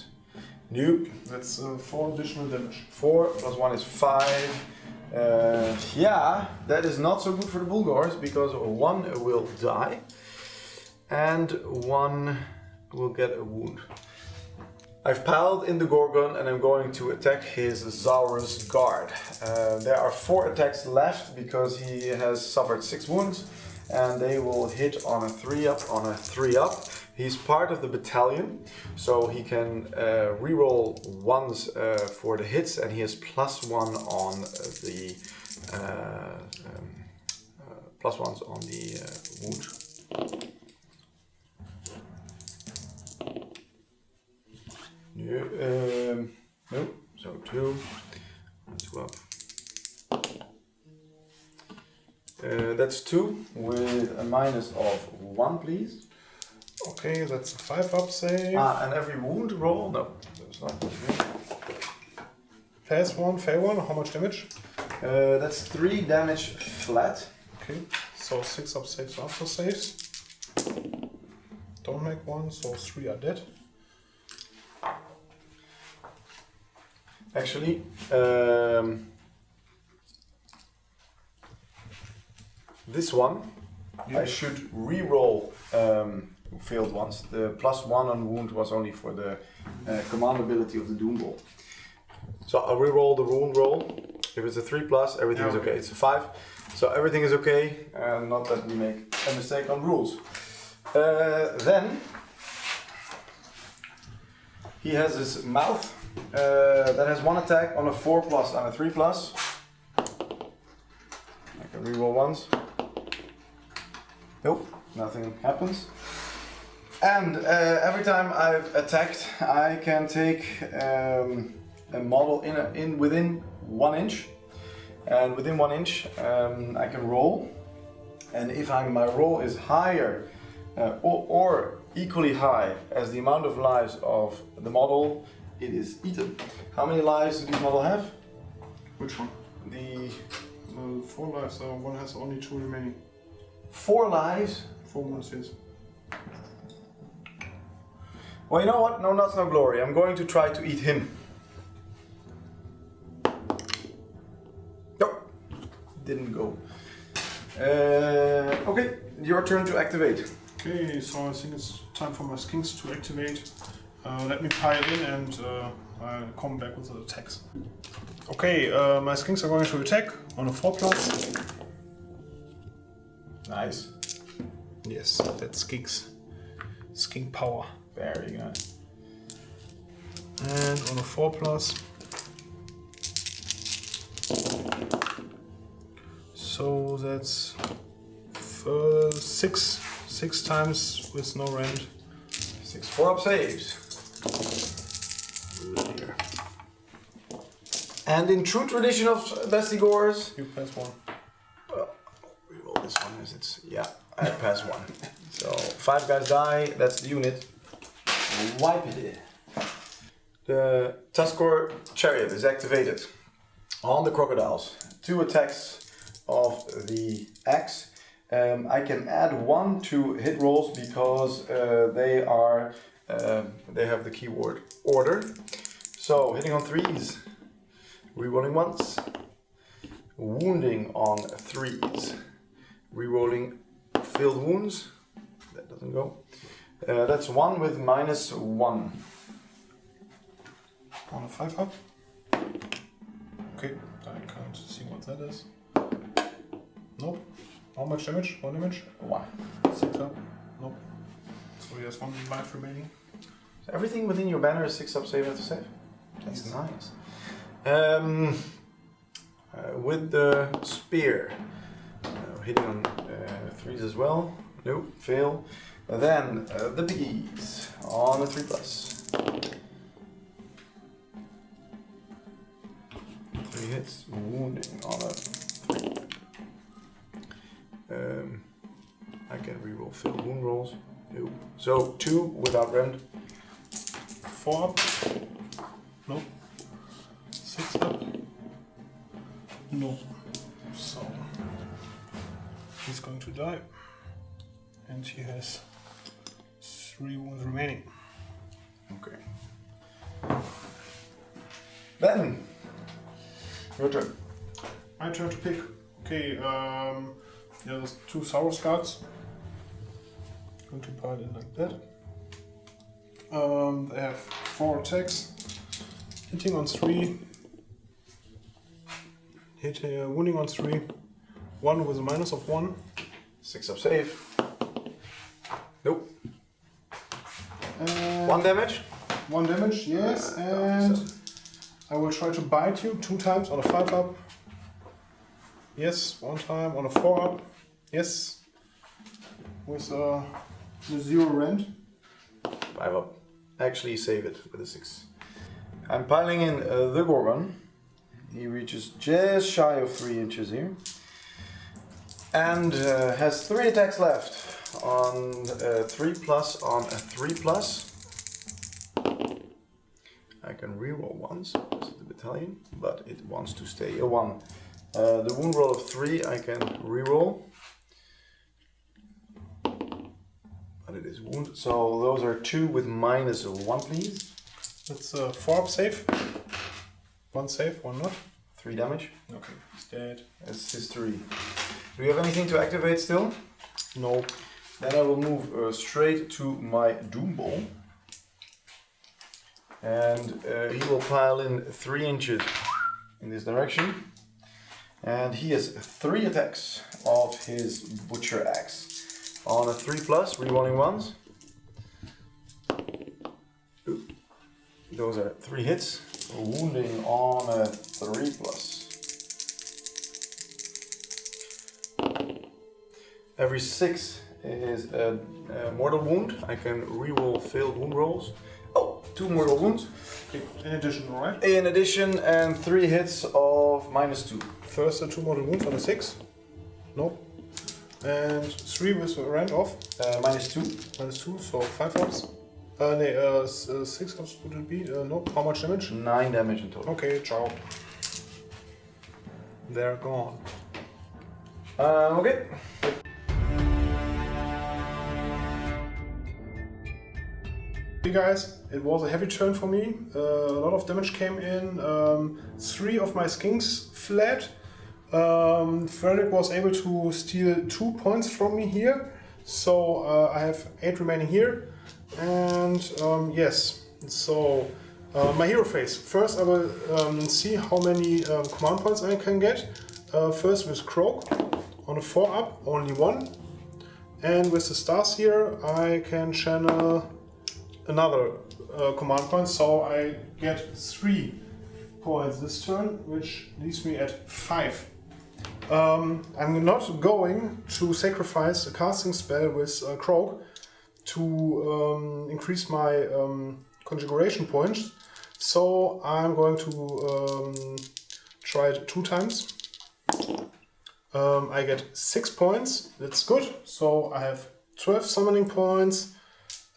Nope. That's 4 additional damage. 4 plus 1 is 5. Yeah, that is not so good for the Bulgars because 1 will die and 1 will get a wound. I've piled in the Gorgon and I'm going to attack his Zaurus guard. There are 4 attacks left because he has suffered 6 wounds and they will hit on a 3 up on a 3 up. He's part of the battalion, so he can reroll ones for the hits and he has +1 on the +1s on the wound. No, so 2 up. That's 2 with a minus of 1, please. Okay, that's a 5-up save. And every wound roll? No, that's not. Pass 1, fail 1. How much damage? That's 3 damage flat. Okay, so 6-up saves after saves. Don't make 1, so 3 are dead. Actually, this one I should re-roll failed ones. The +1 on wound was only for the command ability of the Doom Ball. So I'll re-roll the wound roll. If it's a 3+, everything is okay. It's a 5, so everything is okay. Not that we make a mistake on rules. Then he has his mouth. That has 1 attack on a 4+ and a 3+. I can reroll once. Nope, nothing happens. And every time I've attacked, I can take a model within 1 inch. And within 1 inch, I can roll. And if my roll is higher or equally high as the amount of lives of the model, it is eaten. How many lives does this model have? Which one? The 4 lives, so 1 has only 2 remaining. 4 lives? 4 months, yes. Well, you know what? No nuts, no glory. I'm going to try to eat him. Nope. Didn't go. Okay, your turn to activate. Okay, so I think it's time for my skinks to activate. Let me pile in and I'll come back with the attacks. Okay, my skinks are going to attack on a 4+. Nice. Yes, that's skink power. Very good. And on a 4+. So that's 6 times with no rend. 6 4-up saves. Here. And in true tradition of Bestigors, You pass 1. reroll this one as it's, yeah, I pass 1. So 5 guys die, that's the unit. Wipe it. The Tuskor Chariot is activated on the crocodiles. 2 attacks of the axe. I can add 1 to hit rolls because they have the keyword order. So hitting on 3s, rerolling once, wounding on 3s, rerolling filled wounds. That doesn't go. That's 1 with -1. On a 5+. Okay, I can't see what that is. Nope. How much damage? 1 damage? 1. 6+. Nope. So he has 1 life remaining. So everything within your banner is 6-up save after save. That's Yes. nice. With the spear, hitting on 3s as well. Nope, fail. Then the piggies on a 3+. 3 hits, wounding on a 3. I can reroll filled wound rolls. Nope. So 2 without rend. 4+. Nope. 6+. No. So he's going to die. And he has 3 wounds remaining. Okay. Then, your turn. My turn to pick. Okay, there's 2 Saurus cards. Going to pile it like that. They have 4 attacks. Hitting on 3. Wounding on 3. 1 with a -1. 6-up save. Nope. And 1 damage. 1 damage, yes. And I will try to bite you 2 times on a 5+. Yes, 1 time on a 4+. Yes. With 0 rend. 5-up. Actually, save it with a 6. I'm piling in the Gorgon. He reaches just shy of 3 inches here. And has 3 attacks left. On 3+, on a 3+. I can reroll once, this is the battalion, but it wants to stay a 1. The wound roll of 3 I can reroll. But it is wound, so those are 2 with -1, please. That's a 4+ save. 1 save, 1 not. 3 damage. Okay, he's dead. That's history. Do you have anything to activate still? No. Then I will move straight to my Doom Ball. And he will pile in 3 inches in this direction. And he has 3 attacks of his Butcher Axe. On a 3+, rerolling ones. Those are 3 hits. Wounding on a 3+. Every 6 is a mortal wound. I can reroll failed wound rolls. Oh, 2 mortal wounds. Okay, in addition, alright? In addition, and 3 hits of -2. First, 2 mortal wounds on a 6. Nope. And 3 with a rend off. -2. -2, so 5+. 6 would it be? Nope. How much damage? 9 damage in total. Okay, ciao. They're gone. Okay. Hey guys, it was a heavy turn for me. A lot of damage came in. 3 of my skinks fled. Frederick was able to steal 2 points from me here. So I have 8 remaining here. And yes, so my hero phase. First I will see how many command points I can get. First with Croak on a 4+, only 1. And with the stars here, I can channel another command point, so I get 3 points this turn, which leaves me at 5. I'm not going to sacrifice a casting spell with Croak to increase my configuration points, so I'm going to try it 2 times. I get 6 points, that's good, so I have 12 summoning points,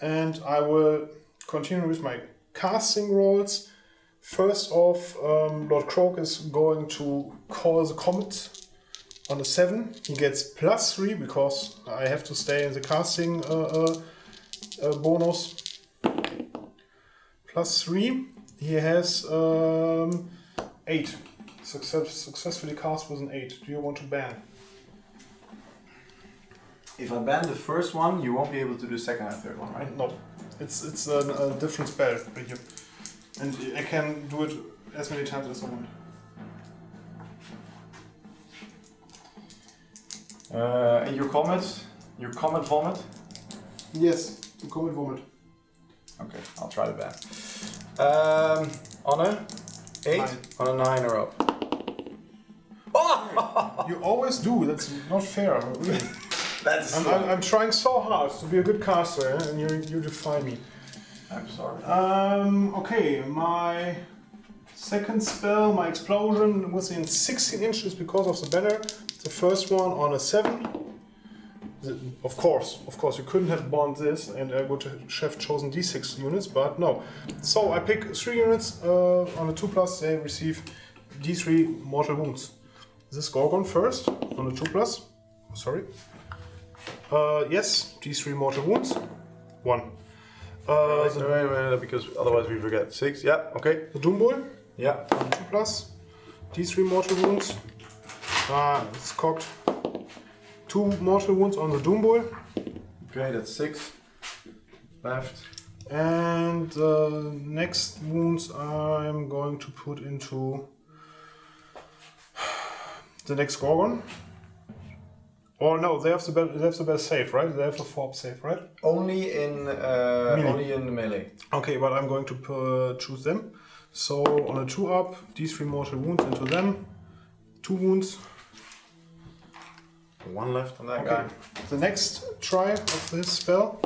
and I will continue with my casting rolls. First off, Lord Croak is going to call the Comet on a 7. He gets +3 because I have to stay in the casting bonus. +3. He has 8. Successfully cast with an 8. Do you want to ban? If I ban the first one, you won't be able to do the second and third one, right? No. It's a different spell. And I can do it as many times as I want. And your comet vomit? Yes, the Comet Vomit. Okay, I'll try to ban. On a 8? 9. On a 9 or up. You always do, that's not fair. Really. I'm trying so hard to be a good caster, and you defy me. I'm sorry. Okay, my second spell, my explosion, within 16 inches because of the banner. The first one on a 7. Of course, you couldn't have bound this, and I would have chosen D6 units, but no. So I pick 3 units on a 2+, they receive D3 mortal wounds. This Gorgon first on a 2+. Sorry. Yes, D3 mortal wounds. 1. Wait, because otherwise we forget. 6, yeah, okay. The Doom Bull. Yeah. 2+. D3 mortal wounds. It's cocked. 2 mortal wounds on the Doom Bull. Okay, that's 6 left. And next wounds I'm going to put into the next Gorgon. Or no, they have the best save, right? They have the 4 save, right? Only in melee. Okay, but I'm going to choose them. So on a 2+, D3 mortal wounds into them. 2 wounds. 1 left on that Okay. guy. The next try of this spell.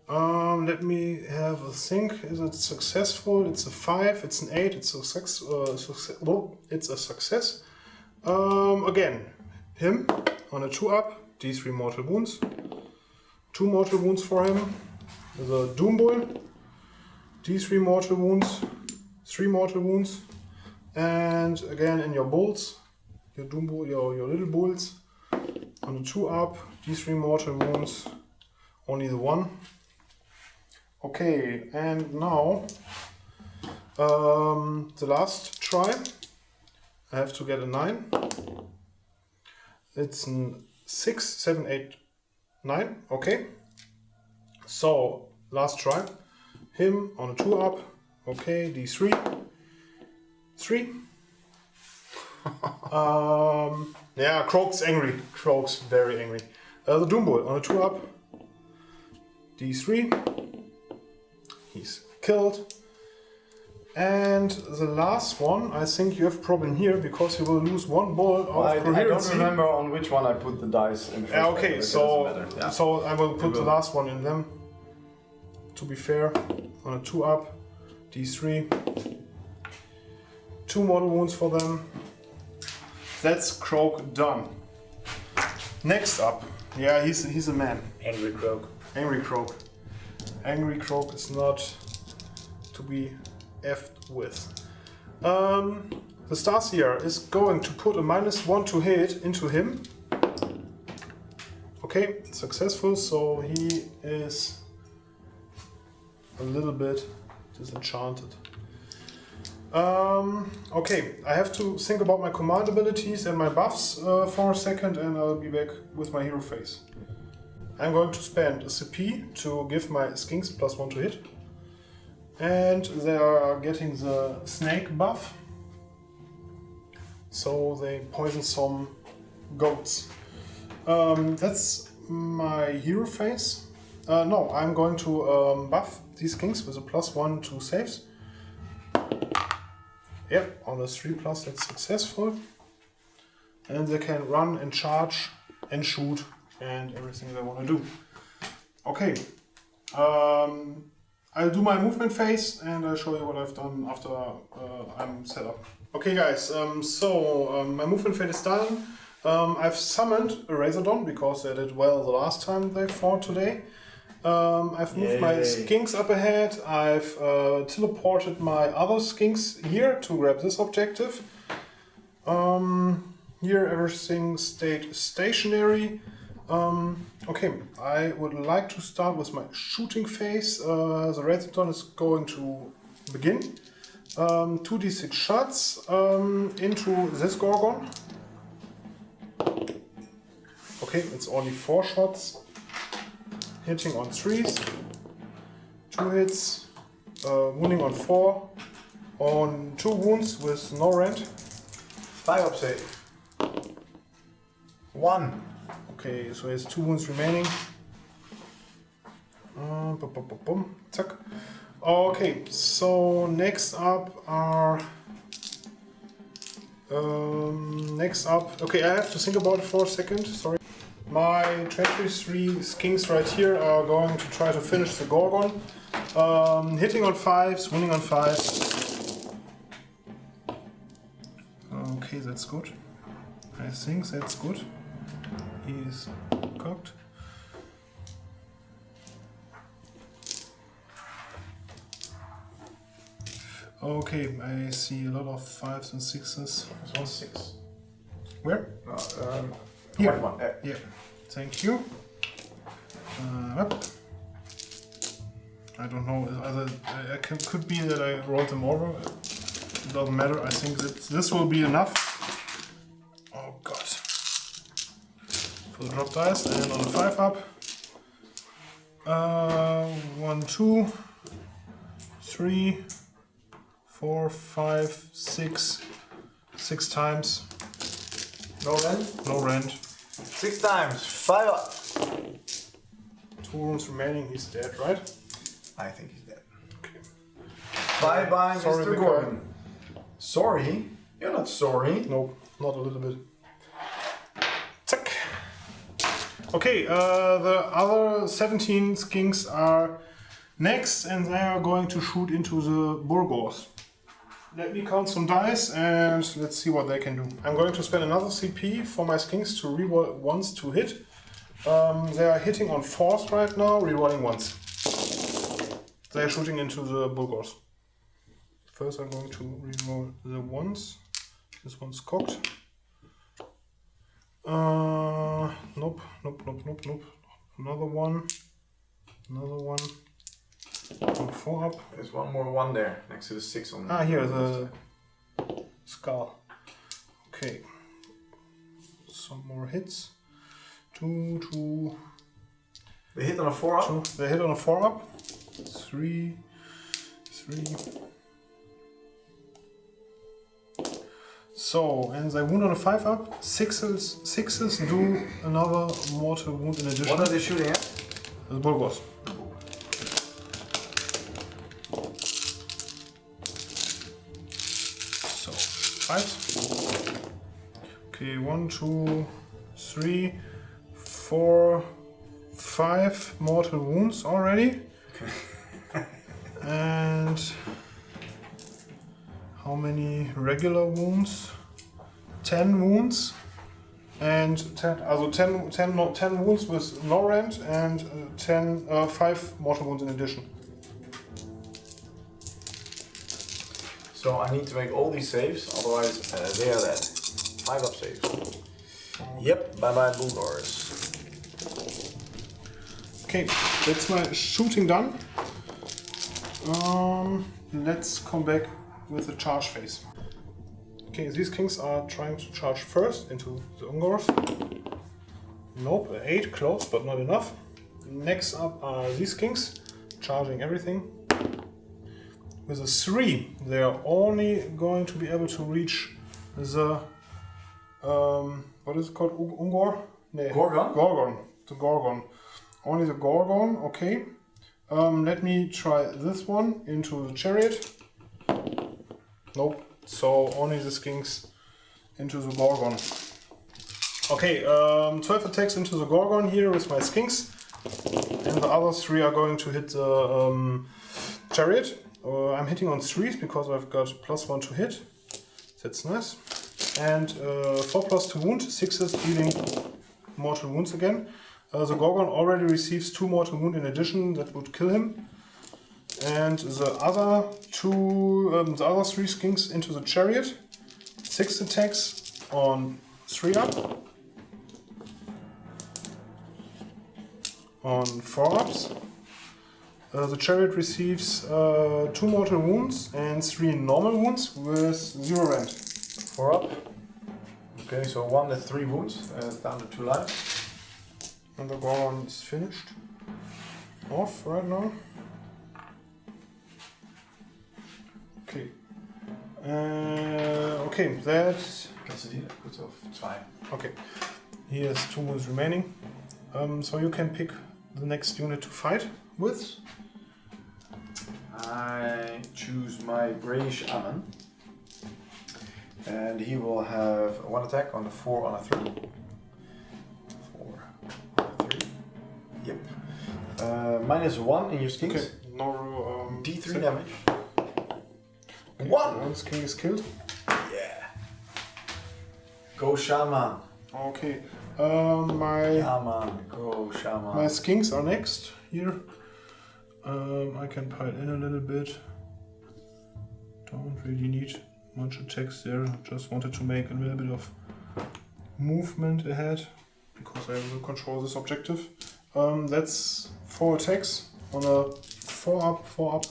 Let me have a think. Is it successful? It's a 5. It's an 8. It's a it's a success. Again, him on a 2+, D3 mortal wounds. 2 mortal wounds for him. The Doom Bull, D3 mortal wounds, 3 mortal wounds, and again in your bulls, your Doom Bull, your little bulls, on a 2+, D3 mortal wounds, only the 1. Okay, and now the last try. I have to get a 9. It's a 6, 7, 8, 9. Okay. So last try. Him on a 2+. Okay, D3. 3. Yeah, Croak's angry. Croak's very angry. The Doom Bull on a 2+. D3. He's killed. And the last one, I think you have a problem here because you will lose 1 ball of coherency. I don't remember on which one I put the dice in. Yeah, okay, so I will put the last one in them. To be fair, on a 2+, D3. 2 mortal wounds for them. That's Croak done. Next up, yeah, he's a man. Angry Croak. Angry Croak. Angry Croak is not to be effed with. The Starseer is going to put a -1 to hit into him. Okay, successful, so he is a little bit disenchanted. Okay, I have to think about my command abilities and my buffs for a second, and I'll be back with my hero phase. I'm going to spend a CP to give my skinks +1 to hit. And they are getting the snake buff. So they poison some goats. That's my hero phase. No, I'm going to buff these kings with a +1 to saves. Yep, on a 3+, that's successful. And they can run and charge and shoot and everything they want to do. Okay, I'll do my movement phase and I'll show you what I've done after I'm set up. Okay guys, my movement phase is done. I've summoned a Razordon because they did well the last time they fought today. I've moved my skinks up ahead. I've teleported my other skinks here to grab this objective. Here everything stayed stationary. Okay, I would like to start with my shooting phase. The Razordon is going to begin. 2d6 shots into this Gorgon. Okay, it's only 4 shots. Hitting on 3s. 2 hits. Wounding on 4. On 2 wounds with no rend. 5 up save. 1. Okay, so he has 2 wounds remaining. Zack. Okay, so next up are... okay, I have to think about it for a second, sorry. My 23 skinks right here are going to try to finish the Gorgon. Hitting on 5s, winning on 5s. Okay, that's good. I think that's good. He's cocked. Okay, I see a lot of 5s and 6s. There's 1 6. Where? Here. One. Yeah. Thank you. I don't know. Could be that I rolled them over. It doesn't matter. I think that this will be enough. Oh god. For the drop dice and on the 5 up. 1, 2, 3, 4, 5, 6. 6 times. No rend? No rend. 6 times. 5 up. 2 wounds remaining. He's dead, right? I think he's dead. Okay. Bye bye, Sorry, Mr. Gordon. Sorry? You're not sorry. Nope, not a little bit. Zack. Okay, the other 17 skinks are next and they are going to shoot into the Burgos. Let me count some dice and let's see what they can do. I'm going to spend another CP for my skinks to reroll once to hit. They are hitting on 4s right now, rerolling once. They are shooting into the Burgos. First I'm going to reroll the ones. This one's cocked. Nope. Another one. 4 up. There's one more 1 there, next to the 6 on the... Ah, here, the skull. Okay. Some more hits. 2. They hit on a 4 up? They hit on a 4 up. 3. So, and they wound on a 5 up. 6s do another mortal wound in addition. What are they shooting at? The Burgos. So, 5s. Okay, 1, 2, 3, 4, 5 mortal wounds already. And how many regular wounds? 10 wounds. And 10 wounds with no rend and 5 mortal wounds in addition. So I need to make all these saves, otherwise they are dead. 5 up saves. Yep, bye bye Bulldors. Okay, that's my shooting done. Let's come back with the charge phase. Okay, these kings are trying to charge first into the Ungors. Nope, 8 close, but not enough. Next up are these kings, charging everything. With a 3, they are only going to be able to reach the what is it called? Ungor? Nee. Gorgon? Gorgon. the Gorgon. Only the Gorgon, okay. Let me try this one into the Chariot. Nope, so only the Skinks into the Gorgon. Okay, 12 attacks into the Gorgon here with my Skinks. And the other 3 are going to hit the Chariot. I'm hitting on 3s because I've got +1 to hit. That's nice. And 4+2 wound, 6s dealing mortal wounds again. The Gorgon already receives 2 mortal wound in addition, that would kill him. And the other 3 Skinks into the Chariot. 6 attacks on 3 up. On 4 ups. The Chariot receives 2 mortal wounds and 3 normal wounds with 0 rend. 4 up. Okay, so 1 at 3 wounds, down to 2 lives. And the Gorgon is finished off right now. Okay. Okay, that's... Kannst du die kurz auf 2? Okay. He has 2 wounds remaining. So you can pick the next unit to fight with. I choose my Grey Shaman. And he will have 1 attack on a 4 on a 3. 4 on a 3. Yep. -1 in your Skinks. Okay, no D3 damage. Okay, 1! One Skink is killed. Yeah. Go Shaman. Okay. Shaman. Go Shaman. My Skinks are next here. I can pile in a little bit. Don't really need much attacks there. Just wanted to make a little bit of movement ahead because I will control this objective. That's 4 attacks on a 4 up, 4 up.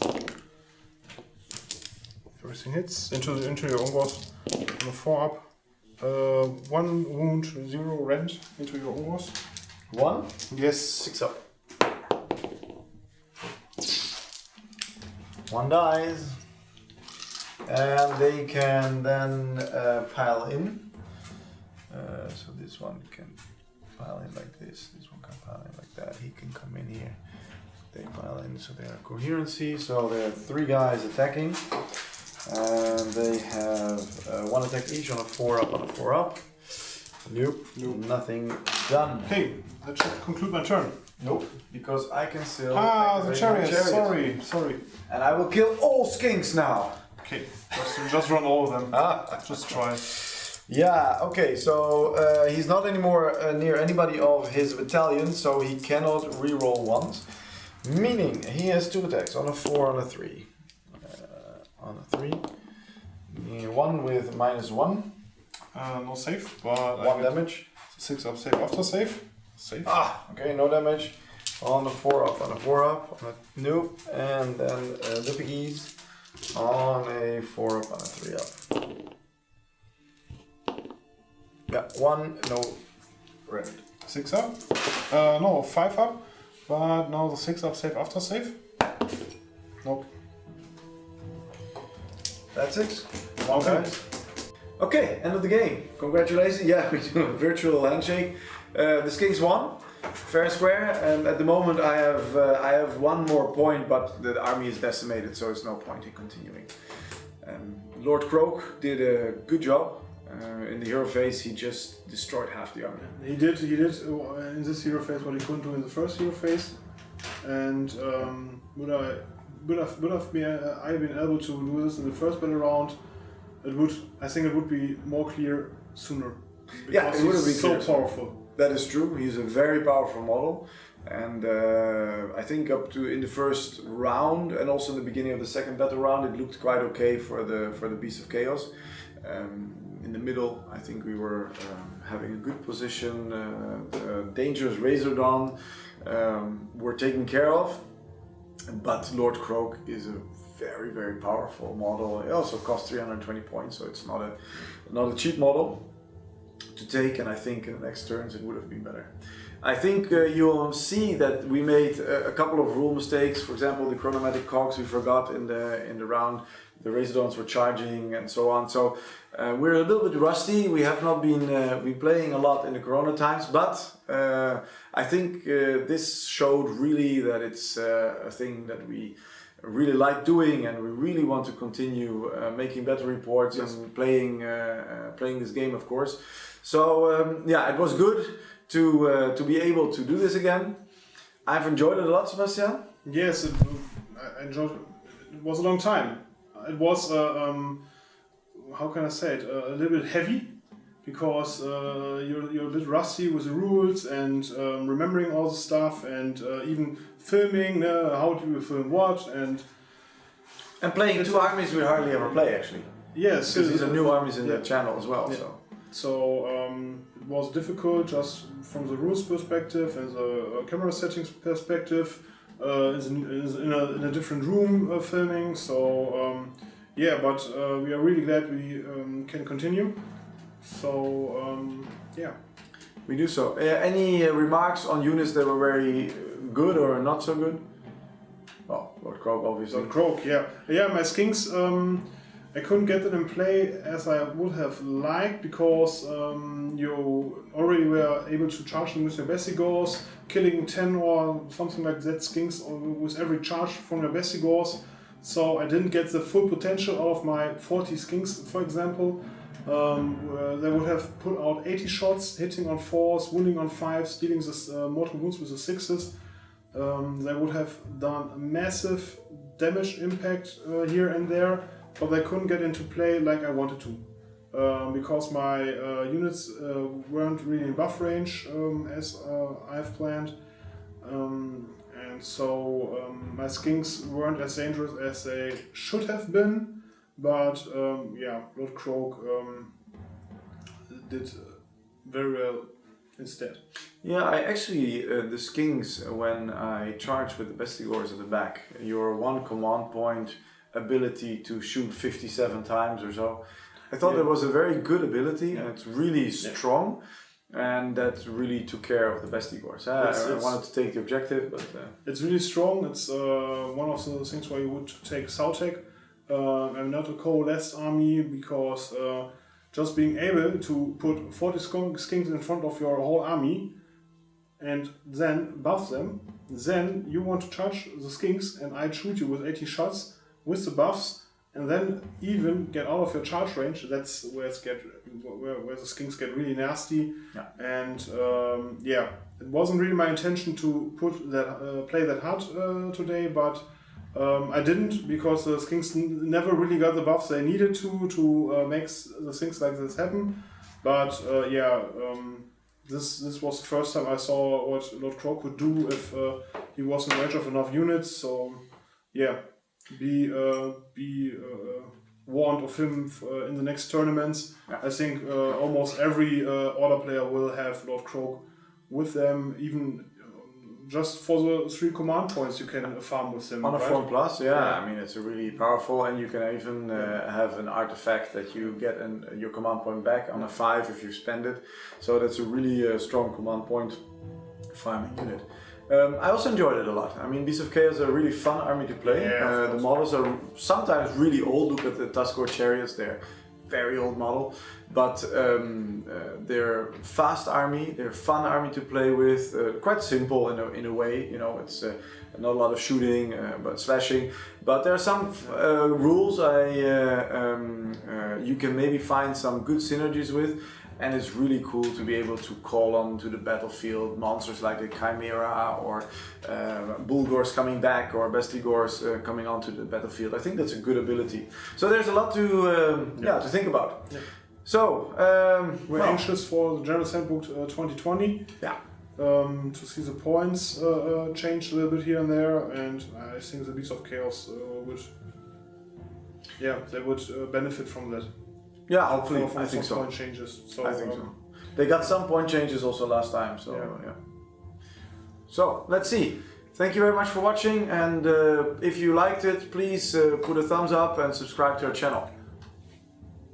Everything hits into your own boss on a 4 up. 1 wound, 0 rend into your own boss. 1? Yes. 6 up. 1 dies. And they can then pile in. So this one can pile in like this. This one can pile in like that. He can come in here. They pile in, so they are coherency. So there are 3 guys attacking. And they have 1 attack each on a 4 up on a 4 up. Nope. Nothing done. Okay, that should conclude my turn. Nope, because I can still. The chariot. Sorry. And I will kill all Skinks now. Okay, just run all of them. Just try. Yeah, okay, so he's not anymore near anybody of his battalion, so he cannot reroll ones. Meaning he has 2 attacks on a 4 and a 3. On a 3. 1 with -1. No save, but 1 damage. 6 up save after save. Save. Okay, no damage. On a 4 up, on a 4 up, on a nope, and then the piggies on a 4 up, on a 3 up. Yeah, 1, no red. 6 up. No, 5 up, but now the 6 up save after save. Nope. That's it. Okay. Okay, end of the game. Congratulations. Yeah, we do a virtual handshake. The Skinks won, fair and square. And at the moment, I have 1 more point, but the army is decimated, so it's no point in continuing. Lord Croak did a good job. In the hero phase, he just destroyed half the army. He did in this hero phase what he couldn't do in the first hero phase. And would have been able to do this in the first battle round, I think it would be more clear sooner. Yeah, it would have been so clear. powerful. That is true. He's a very powerful model, and I think up to in the first round and also in the beginning of the second battle round, it looked quite okay for the Beast of Chaos. In the middle, I think we were having a good position. The dangerous Razordon were taken care of, but Lord Croak is a very, very powerful model. It also costs 320 points, so it's not a cheap model to take, and I think in the next turns it would have been better. I think you'll see that we made a couple of rule mistakes. For example, the chronomatic cogs we forgot in the round. The Razordons were charging and so on. So we're a little bit rusty. We have not been playing a lot in the Corona times, but I think this showed really that it's a thing that we really like doing, and we really want to continue making better reports and playing this game, of course. So yeah, it was good to be able to do this again. I've enjoyed it a lot, Sebastian. Yes, I enjoyed it. It was a long time. It was, how can I say it, a little bit heavy, because you're a bit rusty with the rules and remembering all the stuff, and even filming, how do you film what, and playing two armies we hardly ever play, actually. Yes, because these are new armies in the channel as well. Yeah. So it was difficult just from the rules perspective and the camera settings perspective. In a different room filming, so yeah, but we are really glad we can continue. So yeah, we do so. Any remarks on units that were very good or not so good? Well, Lord Croak, obviously. Lord Croak, yeah, my skinks. I couldn't get them in play as I would have liked, because you already were able to charge them with your Bestigors, killing 10 or something like that skinks with every charge from your Bestigors. So I didn't get the full potential out of my 40 skinks, for example. They would have put out 80 shots, hitting on 4s, wounding on 5s, dealing the mortal wounds with the 6s. They would have done a massive damage impact here and there, but they couldn't get into play like I wanted to, because my units weren't really in buff range as I've planned, and so my skinks weren't as dangerous as they should have been. But yeah, Lord Croak did very well instead. Yeah, I actually, the skinks, when I charged with the Bestigors at the back, your one command point ability to shoot 57 times or so, I thought it was a very good ability, and it's really strong, and that really took care of the Bestigors. I wanted to take the objective, but... It's really strong. It's one of the things where you would take Sautek. I'm not a coalesced army, because just being able to put 40 skinks in front of your whole army and then buff them, then you want to charge the skinks and I shoot you with 80 shots with the buffs, and then even get out of your charge range. That's where where the skinks get really nasty. Yeah. And yeah, it wasn't really my intention to put that play that hard today, but I didn't, because the skinks never really got the buffs they needed to make the things like this happen. But yeah, this was the first time I saw what Lord Croak could do if he was in range of enough units. So yeah, be warned of him in the next tournaments. Yeah. I think almost every Order player will have Lord Croak with them, even just for the 3 command points you can farm with them. On a right? 4+, yeah, I mean, it's a really powerful, and you can even have an artifact that you get your command point back on a 5 if you spend it. So that's a really strong command point farming unit. I also enjoyed it a lot. I mean, Beasts of Chaos are a really fun army to play. Yeah, the models are sometimes really old. Look at the Tuskor Chariots, they're very old model, but they're fast army, they're fun army to play with, quite simple in a way, you know, it's not a lot of shooting, but slashing, but there are some rules you can maybe find some good synergies with, and it's really cool to be able to call on to the battlefield monsters like the Chimera or Bulgors coming back, or Bestigors coming onto the battlefield. I think that's a good ability. So there's a lot to to think about. Yeah. So we're anxious for the General Handbook 2020. Yeah. To see the points change a little bit here and there, and I think the Beasts of Chaos would benefit from that. Yeah, hopefully. From I think so. Point changes. So, I think so. They got some point changes also last time, so yeah. So let's see. Thank you very much for watching, and if you liked it, please put a thumbs up and subscribe to our channel.